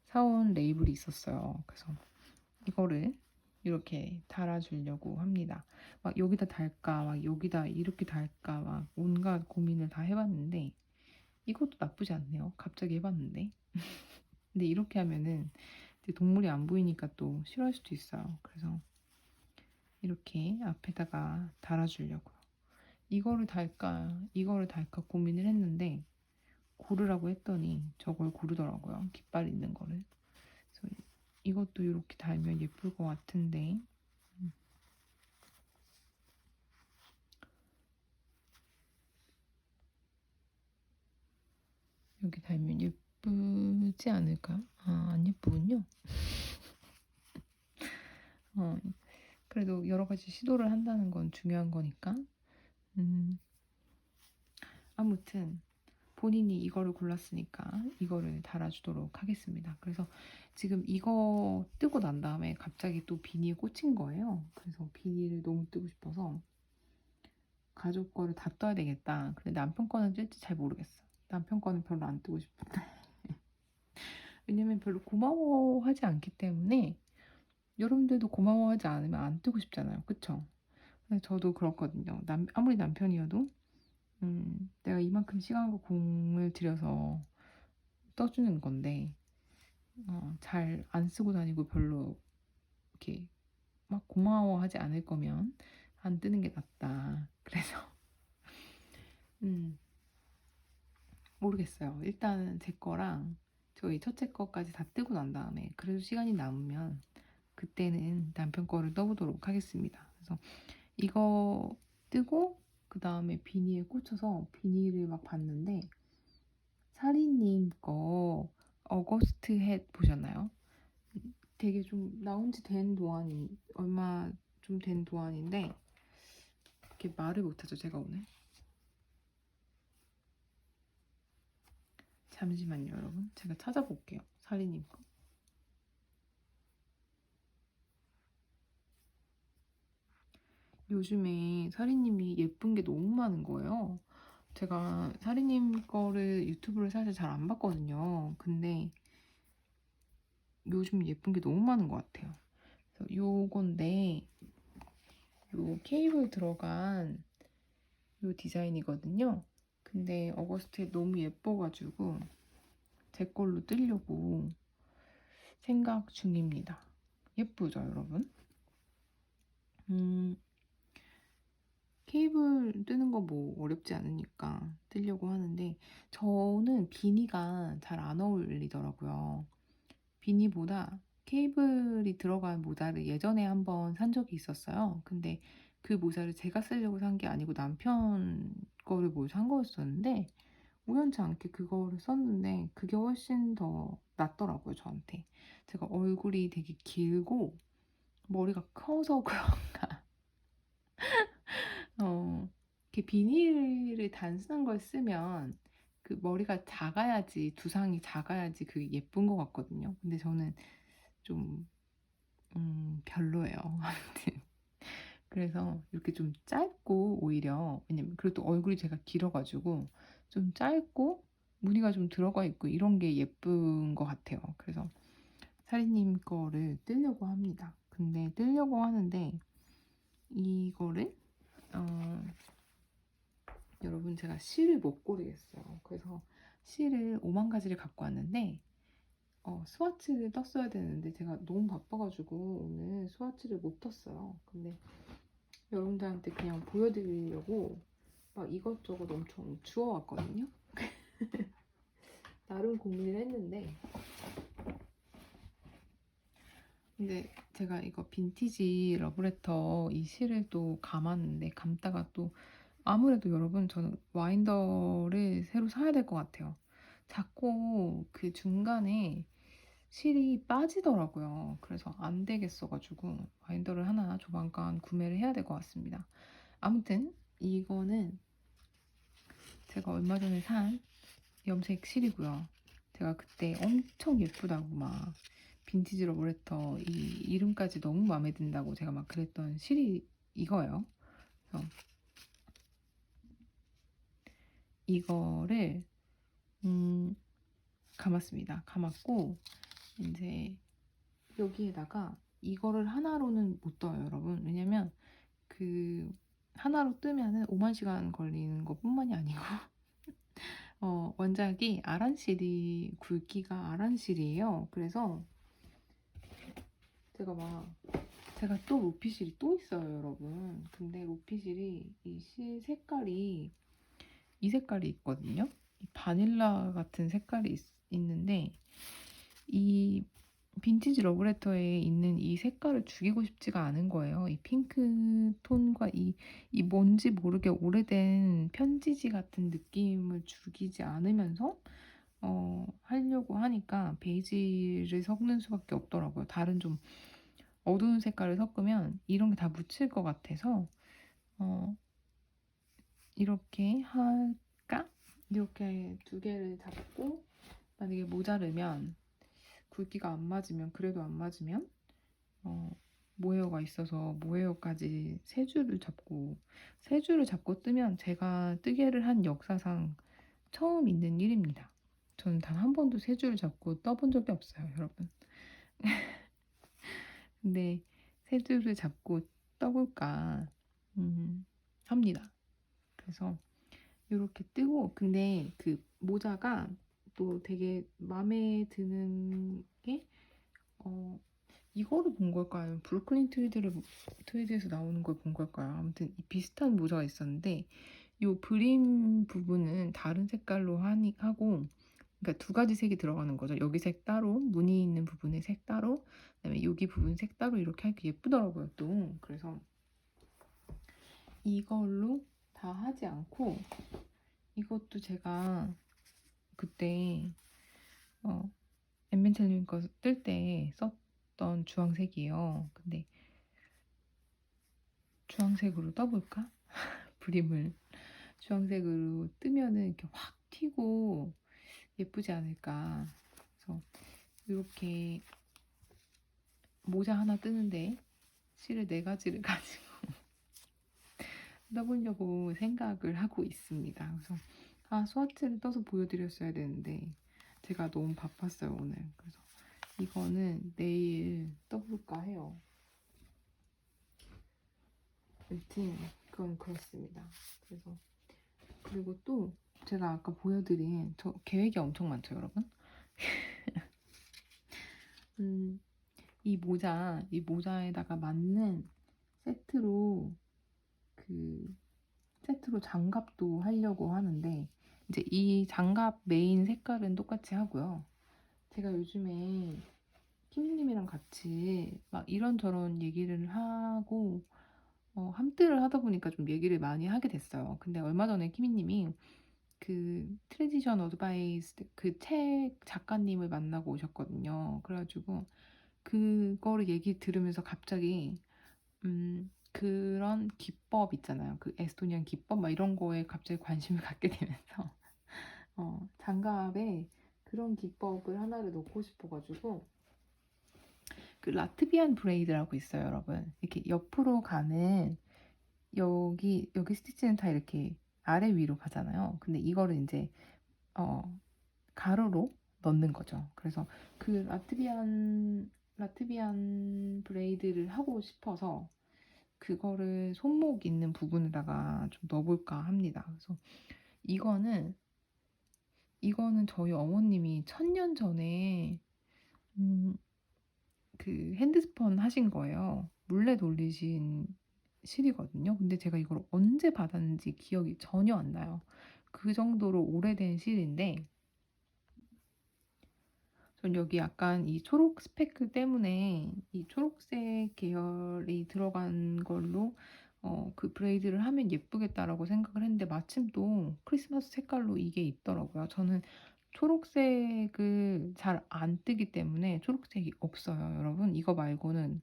사온 레이블이 있었어요. 그래서 이거를 이렇게 달아주려고 합니다. 막 여기다 달까, 막 여기다 이렇게 달까, 막 온갖 고민을 다 해봤는데 이것도 나쁘지 않네요. 갑자기 해봤는데. 근데 이렇게 하면은 이제 동물이 안 보이니까 또 싫어할 수도 있어요. 그래서 이렇게 앞에다가 달아주려고요. 이거를 달까 고민을 했는데 고르라고 했더니 저걸 고르더라고요. 깃발 있는 거를. 그래서 이것도 이렇게 달면 예쁠 것 같은데 여기 달면 예쁘지 않을까? 안 예쁘군요. 그래도 여러 가지 시도를 한다는 건 중요한 거니까. 아무튼 본인이 이거를 골랐으니까 이거를 달아주도록 하겠습니다. 그래서 지금 이거 뜨고 난 다음에 갑자기 또 비니에 꽂힌 거예요. 그래서 비니를 너무 뜨고 싶어서 가족 거를 다 떠야 되겠다. 근데 남편 거는 뜰지 잘 모르겠어. 남편 거는 별로 안 뜨고 싶은데. 왜냐면 별로 고마워하지 않기 때문에 여러분들도 고마워하지 않으면 안 뜨고 싶잖아요. 그쵸? 근데 저도 그렇거든요. 아무리 남편이어도 내가 이만큼 시간과 공을 들여서 떠주는 건데 잘 안 쓰고 다니고 별로 이렇게 막 고마워하지 않을 거면 안 뜨는 게 낫다. 그래서 모르겠어요. 일단은 제 거랑 저희 첫째 거까지 다 뜨고 난 다음에 그래도 시간이 남으면 그때는 남편 거를 떠보도록 하겠습니다. 그래서 이거 뜨고 그 다음에 비니에 꽂혀서 비니를 막 봤는데 사리님 거 어거스트 햇 보셨나요? 되게 좀 나온 지 된 도안이 얼마 좀 된 도안인데 이렇게 말을 못하죠 제가 오늘. 잠시만요 여러분, 제가 찾아볼게요 사리님 거. 요즘에 사리님이 예쁜 게 너무 많은 거예요. 제가 사리님 거를 유튜브를 사실 잘 안 봤거든요. 근데 요즘 예쁜 게 너무 많은 것 같아요. 그래서 요건데 요 케이블 들어간 요 디자인이거든요. 근데 어거스트에 너무 예뻐가지고 제 걸로 뜨려고 생각 중입니다. 예쁘죠 여러분? 케이블 뜨는 거 뭐 어렵지 않으니까 뜨려고 하는데 저는 비니가 잘 안 어울리더라고요. 비니보다 케이블이 들어간 모자를 예전에 한번 산 적이 있었어요. 근데 그 모자를 제가 쓰려고 산 게 아니고 남편 거를 뭐 산 거였었는데 우연치 않게 그거를 썼는데 그게 훨씬 더 낫더라고요 저한테. 제가 얼굴이 되게 길고 머리가 커서 그런가 이렇게 비닐을 단순한 걸 쓰면 그 머리가 작아야지, 두상이 작아야지 그게 예쁜 것 같거든요. 근데 저는 좀 별로예요. 아무튼 그래서 이렇게 좀 짧고 오히려 왜냐면 그래도 얼굴이 제가 길어가지고 좀 짧고 무늬가 좀 들어가 있고 이런 게 예쁜 것 같아요. 그래서 사리님 거를 뜨려고 합니다. 근데 뜨려고 하는데 이거를 여러분 제가 실을 못 고르겠어요. 그래서 실을 5만 가지를 갖고 왔는데 스와치를 떴어야 되는데 제가 너무 바빠가지고 오늘 스와치를 못 떴어요. 근데 여러분들한테 그냥 보여드리려고 막 이것저것 엄청 주워왔거든요. 나름 고민을 했는데 근데 제가 이거 빈티지 러브레터 이 실을 또 감았는데 감다가 또 아무래도 여러분 저는 와인더를 새로 사야 될 것 같아요. 자꾸 그 중간에 실이 빠지더라고요. 그래서 안 되겠어가지고 와인더를 하나 조만간 구매를 해야 될 것 같습니다. 아무튼 이거는 제가 얼마 전에 산 염색 실이고요. 제가 그때 엄청 예쁘다고 막 빈티지 러브레터 이 이름까지 너무 마음에 든다고 제가 막 그랬던 실이 이거예요. 그래서 이거를 감았습니다. 감았고 이제 여기에다가 이거를 하나로는 못 떠요, 여러분. 왜냐면 그 하나로 뜨면은 5만 시간 걸리는 것뿐만이 아니고 원작이 아란실이 굵기가 아란실이에요. 그래서 제가 또 로피실이 또 있어요, 여러분. 근데 로피실이 이 실 색깔이 이 색깔이 있거든요. 이 바닐라 같은 색깔이 있는데 이 빈티지 러브레터에 있는 이 색깔을 죽이고 싶지가 않은 거예요. 이 핑크 톤과 이 뭔지 모르게 오래된 편지지 같은 느낌을 죽이지 않으면서 하려고 하니까 베이지를 섞는 수밖에 없더라고요. 다른 좀 어두운 색깔을 섞으면 이런 게 다 묻힐 것 같아서 이렇게 할까? 이렇게 두 개를 잡고 만약에 모자르면 굵기가 안 맞으면 그래도 안 맞으면 모헤어가 있어서 모헤어까지 세 줄을 잡고 뜨면 제가 뜨개를 한 역사상 처음 있는 일입니다. 저는 단 한 번도 세 줄을 잡고 떠본 적이 없어요, 여러분. 근데 세 줄을 잡고 떠볼까 합니다. 그래서 이렇게 뜨고 근데 그 모자가 또 되게 마음에 드는 게 이거를 본 걸까요? 브루클린 트위드에서 나오는 걸 본 걸까요? 아무튼 이 비슷한 모자가 있었는데 이 브림 부분은 다른 색깔로 하고 그러니까 두 가지 색이 들어가는 거죠. 여기 색 따로, 무늬 있는 부분의 색 따로, 그다음에 여기 부분 색 따로 이렇게 하기 예쁘더라고요 또. 그래서 이걸로 다 하지 않고 이것도 제가 그때 엠벤첼린 거 뜰 때 썼던 주황색이에요. 근데 주황색으로 떠볼까? 그림을 주황색으로 뜨면은 이렇게 확 튀고 예쁘지 않을까. 그래서 이렇게 모자 하나 뜨는데 실을 4가지를 가지고 떠보려고 생각을 하고 있습니다. 그래서 스와츠를 떠서 보여드렸어야 되는데 제가 너무 바빴어요 오늘. 그래서 이거는 내일 떠볼까 해요. 여튼 그건 그렇습니다. 그래서 그리고 또 제가 아까 보여드린 저 계획이 엄청 많죠 여러분. 이 모자에다가 맞는 세트로 세트로 장갑도 하려고 하는데 이제 이 장갑 메인 색깔은 똑같이 하고요. 제가 요즘에 키미님이랑 같이 막 이런저런 얘기를 하고 함들을 하다 보니까 좀 얘기를 많이 하게 됐어요. 근데 얼마 전에 키미님이 그 트랜지션 어드바이스 그 책 작가님을 만나고 오셨거든요. 그래가지고 그거를 얘기 들으면서 갑자기 그런 기법 있잖아요. 그 에스토니안 기법 막 이런 거에 갑자기 관심을 갖게 되면서 장갑에 그런 기법을 하나를 넣고 싶어가지고 그 라트비안 브레이드라고 있어요, 여러분. 이렇게 옆으로 가는 여기 스티치는 다 이렇게 아래 위로 가잖아요. 근데 이거를 이제 가로로 넣는 거죠. 그래서 그 라트비안 브레이드를 하고 싶어서 그거를 손목 있는 부분에다가 좀 넣어볼까 합니다. 그래서 이거는 저희 어머님이 1000년 전에 그 핸드스폰 하신 거예요. 물레 돌리신 실이거든요. 근데 제가 이걸 언제 받았는지 기억이 전혀 안 나요. 그 정도로 오래된 실인데 전 여기 약간 이 초록 스페클 때문에 이 초록색 계열이 들어간 걸로 그 브레이드를 하면 예쁘겠다라고 생각을 했는데 마침 또 크리스마스 색깔로 이게 있더라고요. 저는 초록색을 잘 안 뜨기 때문에 초록색이 없어요, 여러분. 이거 말고는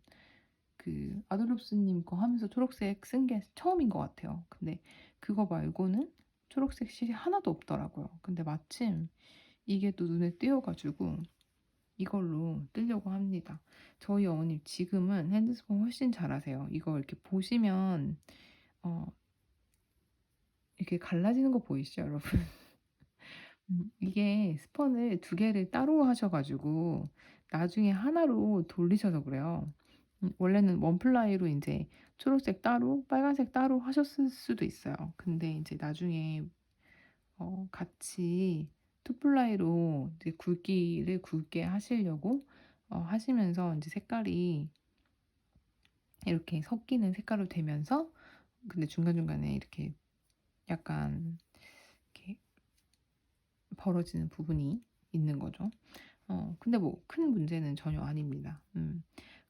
그 아돌롭스님 거 하면서 초록색 쓴 게 처음인 것 같아요. 근데 그거 말고는 초록색 실이 하나도 없더라고요. 근데 마침 이게 또 눈에 띄어가지고 이걸로 뜨려고 합니다. 저희 어머님 지금은 핸드스폰 훨씬 잘하세요. 이거 이렇게 보시면 이렇게 갈라지는 거 보이시죠, 여러분? 이게 스펀을 2개를 따로 하셔가지고 나중에 하나로 돌리셔서 그래요. 원래는 원플라이로 이제 초록색 따로, 빨간색 따로 하셨을 수도 있어요. 근데 이제 나중에 같이 투플라이로 이제 굵기를 굵게 하시려고 하시면서 이제 색깔이 이렇게 섞이는 색깔로 되면서 근데 중간중간에 이렇게 약간 이렇게 벌어지는 부분이 있는 거죠. 근데 뭐 큰 문제는 전혀 아닙니다.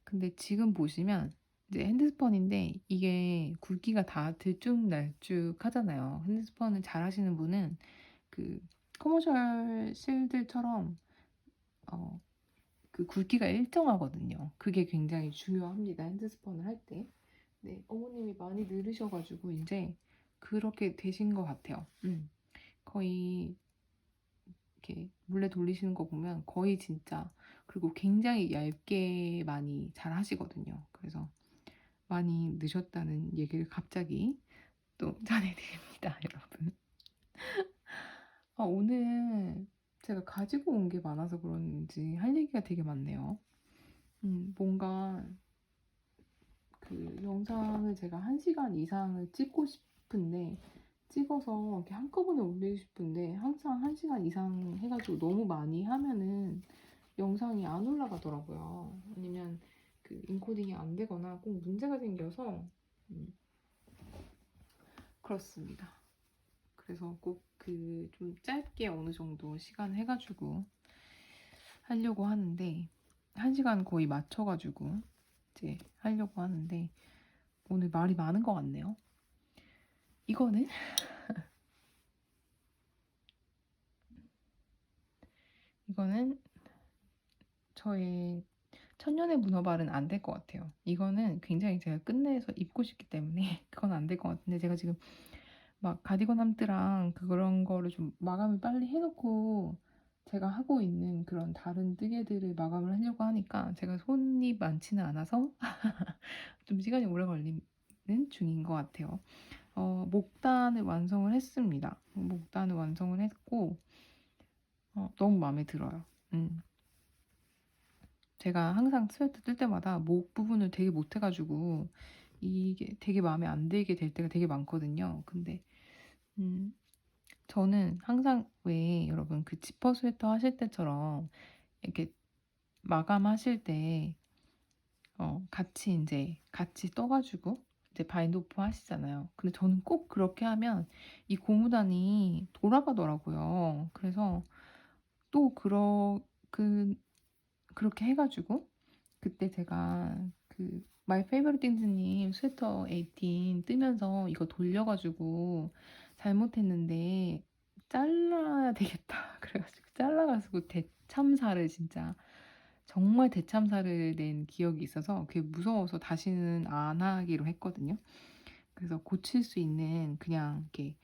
근데 지금 보시면 이제 핸드스펀인데 이게 굵기가 다 들쭉날쭉 하잖아요. 핸드스펀을 잘 하시는 분은 그 커머셜 실들처럼 그 굵기가 일정하거든요. 그게 굉장히 중요합니다. 핸드스펀을 할 때. 네, 어머님이 많이 늘으셔가지고 이제 그렇게 되신 것 같아요. 거의 이렇게 물레 돌리시는 거 보면 거의 진짜 그리고 굉장히 얇게 많이 잘 하시거든요. 그래서 많이 늦었다는 얘기를 갑자기 또 전해드립니다, 여러분. 오늘 제가 가지고 온 게 많아서 그런지 할 얘기가 되게 많네요. 뭔가 그 영상을 제가 1시간 이상을 찍고 싶은데 찍어서 이렇게 한꺼번에 올리고 싶은데 항상 1시간 이상 해가지고 너무 많이 하면은 영상이 안 올라가더라고요. 아니면 그 인코딩이 안 되거나 꼭 문제가 생겨서 그렇습니다. 그래서 꼭 그 좀 짧게 어느 정도 시간 해가지고 하려고 하는데 1시간 거의 맞춰가지고 이제 하려고 하는데 오늘 말이 많은 것 같네요. 이거는 저의 천년의 문어발은 안 될 것 같아요. 이거는 굉장히 제가 끝내서 입고 싶기 때문에 그건 안 될 것 같은데 제가 지금 막 가디건 함트랑 그런 거를 좀 마감을 빨리 해놓고 제가 하고 있는 그런 다른 뜨개들을 마감을 하려고 하니까 제가 손이 많지는 않아서 좀 시간이 오래 걸리는 중인 것 같아요. 목단을 완성을 했습니다. 목단을 완성을 했고 너무 마음에 들어요. 제가 항상 스웨터 뜰 때마다 목 부분을 되게 못해가지고 이게 되게 마음에 안 들게 될 때가 되게 많거든요. 근데 저는 항상 왜 여러분 그 지퍼 스웨터 하실 때처럼 이렇게 마감하실 때 같이 떠가지고 이제 바인드 오프 하시잖아요. 근데 저는 꼭 그렇게 하면 이 고무단이 돌아가더라고요. 그래서 또 그렇게 해가지고 그때 제가 그 마이 페이버릿 띵스님 스웨터 18 뜨면서 이거 돌려가지고 잘못했는데 잘라야 되겠다 그래가지고 잘라가지고 대참사를 진짜 정말 대참사를 낸 기억이 있어서 그게 무서워서 다시는 안 하기로 했거든요. 그래서 고칠 수 있는 그냥 이렇게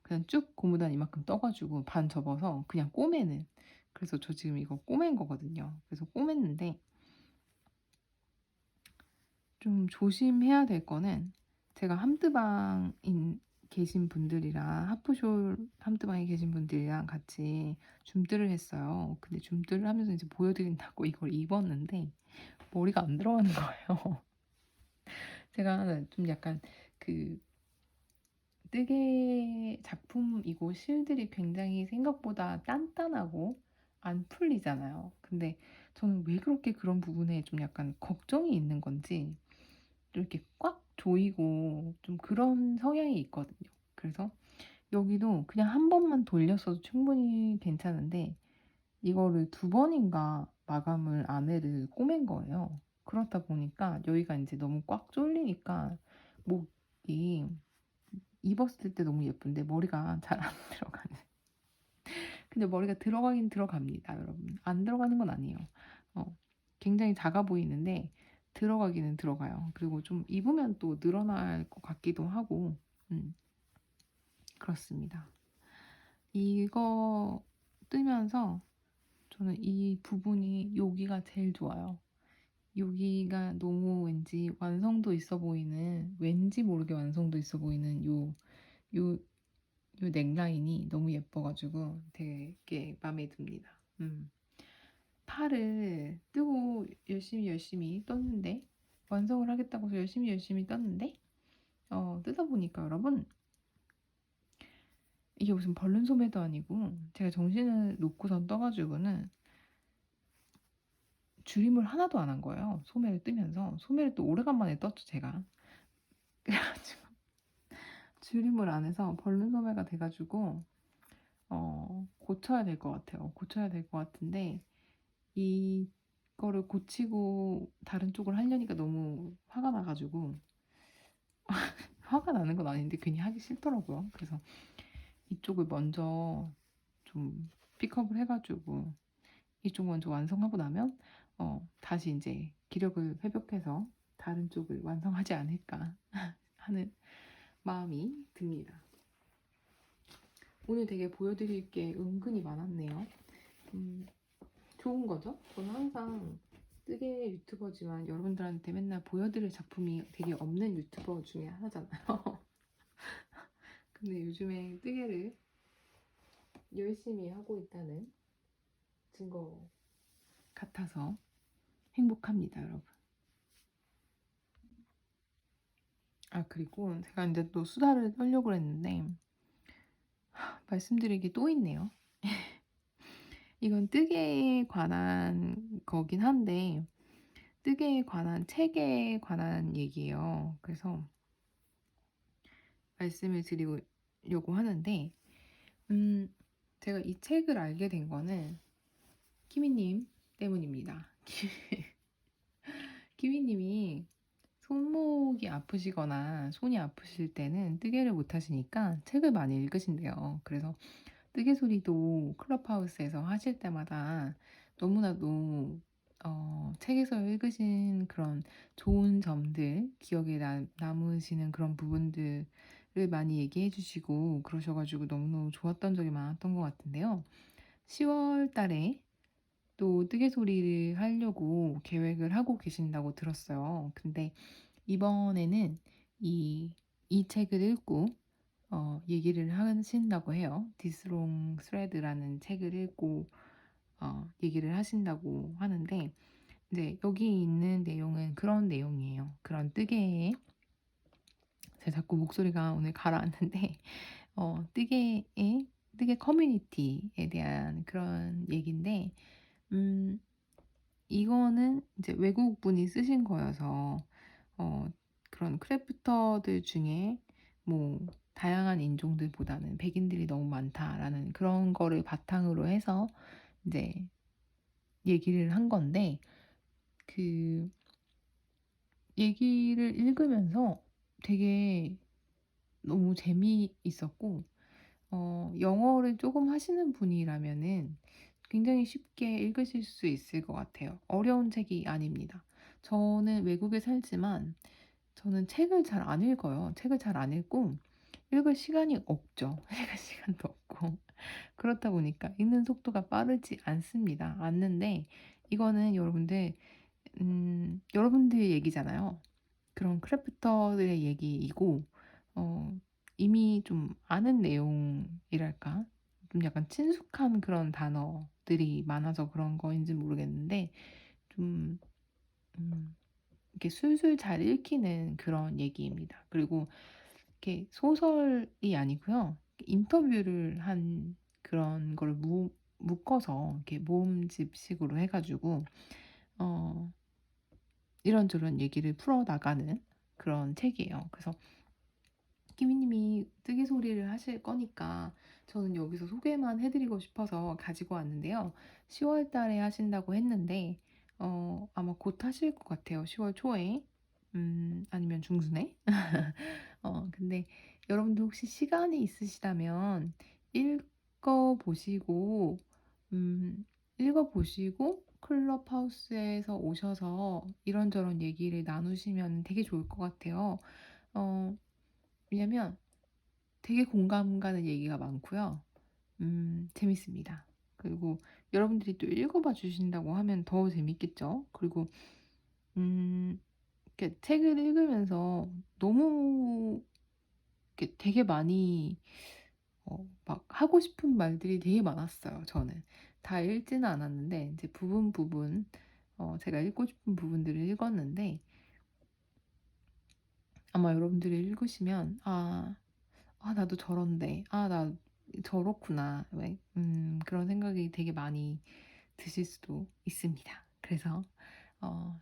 그냥 쭉 고무단 이만큼 떠가지고 반 접어서 그냥 꼬매는. 그래서 저 지금 이거 꼬맨 거거든요. 그래서 꼬맸는데 좀 조심해야 될 거는 제가 함뜨방인 계신 분들이랑 하프숄 함뜨방에 계신 분들이랑 같이 줌뜨를 했어요. 근데 줌뜨를 하면서 이제 보여드린다고 이걸 입었는데 머리가 안 들어가는 거예요. 제가 좀 약간 그 뜨개 작품이고 실들이 굉장히 생각보다 단단하고 안 풀리잖아요. 근데 저는 왜 그렇게 그런 부분에 좀 약간 걱정이 있는 건지 좀 이렇게 꽉 조이고 좀 그런 성향이 있거든요. 그래서 여기도 그냥 한 번만 돌렸어도 충분히 괜찮은데 이거를 2번인가 마감을 안에를 꼬맨 거예요. 그렇다 보니까 여기가 이제 너무 꽉 졸리니까 목이 입었을 때 너무 예쁜데 머리가 잘 안 들어가는. 근데 머리가 들어가긴 들어갑니다, 여러분. 안 들어가는 건 아니에요. 굉장히 작아 보이는데 들어가기는 들어가요. 그리고 좀 입으면 또 늘어날 것 같기도 하고, 그렇습니다. 이거 뜨면서 저는 이 부분이 여기가 제일 좋아요. 여기가 너무 왠지 완성도 있어 보이는, 왠지 모르게 완성도 있어 보이는 요 넥라인이 너무 예뻐가지고 되게 마음에 듭니다. 팔을 뜨고 열심히 떴는데 완성을 하겠다고 해서 열심히 떴는데 뜯어보니까 여러분 이게 무슨 벌룬 소매도 아니고 제가 정신을 놓고선 떠가지고는 줄임을 하나도 안 한 거예요. 소매를 뜨면서 소매를 또 오래간만에 떴죠 제가. 그래가지고 줄임을 안 해서 벌룬 소매가 돼가지고 고쳐야 될 것 같아요. 고쳐야 될 것 같은데 이거를 고치고 다른 쪽을 하려니까 너무 화가 나가지고 화가 나는 건 아닌데 괜히 하기 싫더라고요. 그래서 이쪽을 먼저 좀 픽업을 해가지고 이쪽 먼저 완성하고 나면 다시 이제 기력을 회복해서 다른 쪽을 완성하지 않을까 하는 마음이 듭니다. 오늘 되게 보여드릴 게 은근히 많았네요. 좋은 거죠? 저는 항상 뜨개 유튜버지만 여러분들한테 맨날 보여드릴 작품이 되게 없는 유튜버 중에 하나잖아요. 근데 요즘에 뜨개를 열심히 하고 있다는 증거 같아서 행복합니다, 여러분. 그리고 제가 이제 또 수다를 떨려고 했는데 말씀드릴 게 또 있네요. 이건 뜨개에 관한 거긴 한데 뜨개에 관한 책에 관한 얘기예요. 그래서 말씀을 드리고 해드리려고 하는데, 제가 이 책을 알게 된 거는 키미님 때문입니다. 키미님이 손목이 아프시거나 손이 아프실 때는 뜨개를 못 하시니까 책을 많이 읽으신대요. 그래서 뜨개 소리도 클럽하우스에서 하실 때마다 너무나도 책에서 읽으신 그런 좋은 점들, 기억에 남으시는 그런 부분들을 많이 얘기해 주시고 그러셔가지고 너무너무 좋았던 적이 많았던 것 같은데요. 10월 달에 또 뜨개 소리를 하려고 계획을 하고 계신다고 들었어요. 근데 이번에는 이 책을 읽고 얘기를 하신다고 해요. 디스롱 스레드라는 책을 읽고 얘기를 하신다고 하는데, 이제 여기 있는 내용은 그런 내용이에요. 그런 뜨개에 제가 자꾸 목소리가 오늘 가라앉는데 뜨개 커뮤니티에 대한 그런 얘기인데, 음, 이거는 이제 외국 분이 쓰신 거여서 어, 그런 크래프터들 중에 뭐 다양한 인종들보다는 백인들이 너무 많다라는 그런 거를 바탕으로 해서 이제 얘기를 한 건데, 그 얘기를 읽으면서 되게 너무 재미있었고, 영어를 조금 하시는 분이라면은 굉장히 쉽게 읽으실 수 있을 것 같아요. 어려운 책이 아닙니다. 저는 외국에 살지만 저는 책을 잘 안 읽어요. 책을 잘 안 읽고 읽을 시간이 없죠. 읽을 시간도 없고. 그렇다 보니까 읽는 속도가 빠르지 않습니다. 않는데 이거는 여러분들의 얘기잖아요. 그런 크래프터들의 얘기이고, 어, 이미 좀 아는 내용이랄까? 좀 약간 친숙한 그런 단어들이 많아서 그런 거인지 모르겠는데, 좀, 음, 이렇게 술술 잘 읽히는 그런 얘기입니다. 그리고 이렇게 소설이 아니고요. 인터뷰를 한 그런 걸 묶어서 이렇게 모음집식으로 해가지고, 어, 이런저런 얘기를 풀어나가는 그런 책이에요. 그래서 키미님이 뜨개 소리를 하실 거니까 저는 여기서 소개만 해드리고 싶어서 가지고 왔는데요. 10월 달에 하신다고 했는데 아마 곧 하실 것 같아요. 10월 초에 아니면 중순에. 근데 여러분들 혹시 시간이 있으시다면 읽어보시고 읽어보시고 클럽하우스에서 오셔서 이런저런 얘기를 나누시면 되게 좋을 것 같아요. 어, 왜냐면 되게 공감 가는 얘기가 많고요. 재밌습니다. 그리고 여러분들이 또 읽어봐 주신다고 하면 더 재밌겠죠. 그리고 이렇게 책을 읽으면서 너무 이렇게 되게 많이 막 하고 싶은 말들이 되게 많았어요. 저는 다 읽지는 않았는데 이제 부분 제가 읽고 싶은 부분들을 읽었는데, 아마 여러분들이 읽으시면 나도 저런데, 나 저렇구나. 왜? 그런 생각이 되게 많이 드실 수도 있습니다. 그래서,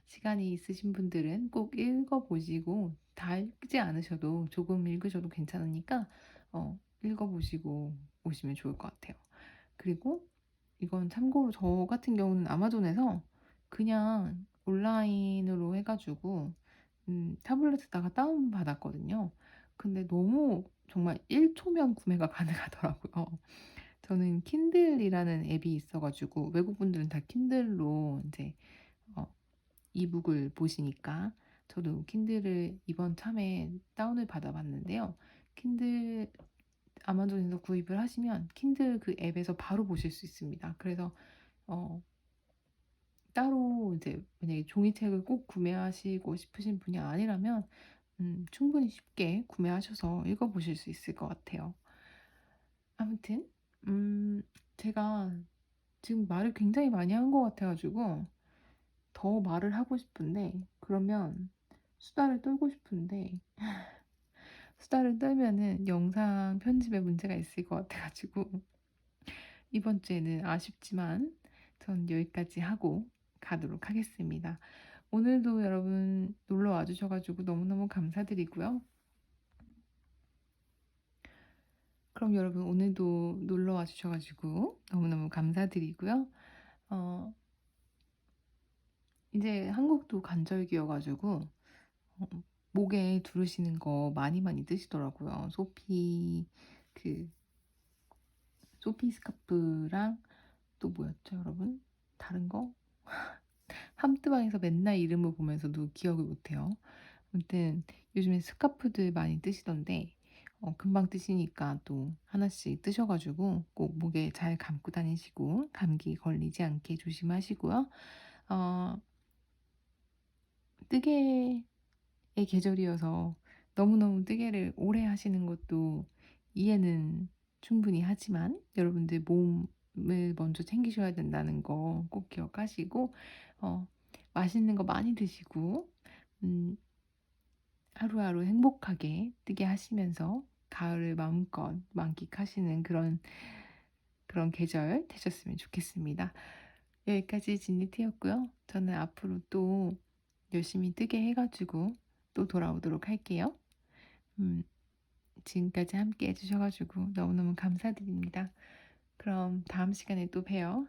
시간이 있으신 분들은 꼭 읽어보시고, 다 읽지 않으셔도 조금 읽으셔도 괜찮으니까, 읽어보시고 오시면 좋을 것 같아요. 그리고 이건 참고로 저 같은 경우는 아마존에서 그냥 온라인으로 해가지고, 타블렛에다가 다운받았거든요. 근데 너무 정말 1초면 구매가 가능하더라고요. 저는 킨들이라는 앱이 있어가지고 외국 분들은 다 킨들로 이제 어, 이북을 보시니까 저도 킨들을 이번 참에 다운을 받아봤는데요. 킨들 아마존에서 구입을 하시면 킨들 그 앱에서 바로 보실 수 있습니다. 그래서 어, 따로 이제 만약에 종이책을 꼭 구매하시고 싶으신 분이 아니라면 충분히 쉽게 구매하셔서 읽어보실 수 있을 것 같아요. 아무튼 제가 지금 말을 굉장히 많이 한 것 같아가지고 더 말을 하고 싶은데, 그러면 수다를 떨고 싶은데 수다를 떨면은 영상 편집에 문제가 있을 것 같아가지고 이번 주에는 아쉽지만 전 여기까지 하고 가도록 하겠습니다. 오늘도 여러분 놀러 와주셔가지고 너무너무 감사드리고요. 그럼 여러분 오늘도 놀러 와 주셔가지고 너무너무 감사드리고요. 어, 이제 한국도 간절기여가지고 어, 목에 두르시는 거 많이 많이 뜨시더라고요. 그 소피 스카프랑 또 뭐였죠, 여러분? 다른 거? 함뜨방에서 맨날 이름을 보면서도 기억을 못해요. 아무튼 요즘에 스카프들 많이 뜨시던데 금방 뜨시니까 또 하나씩 뜨셔가지고 꼭 목에 잘 감고 다니시고 감기 걸리지 않게 조심하시고요. 어, 뜨개의 계절이어서 너무너무 뜨개를 오래 하시는 것도 이해는 충분히 하지만 여러분들 몸을 먼저 챙기셔야 된다는 거 꼭 기억하시고 어, 맛있는 거 많이 드시고 음, 하루하루 행복하게 뜨게 하시면서 가을을 마음껏 만끽하시는 그런 계절 되셨으면 좋겠습니다. 여기까지 진리티였고요. 저는 앞으로 또 열심히 뜨게 해가지고 또 돌아오도록 할게요. 지금까지 함께 해주셔가지고 너무너무 감사드립니다. 그럼 다음 시간에 또 봬요.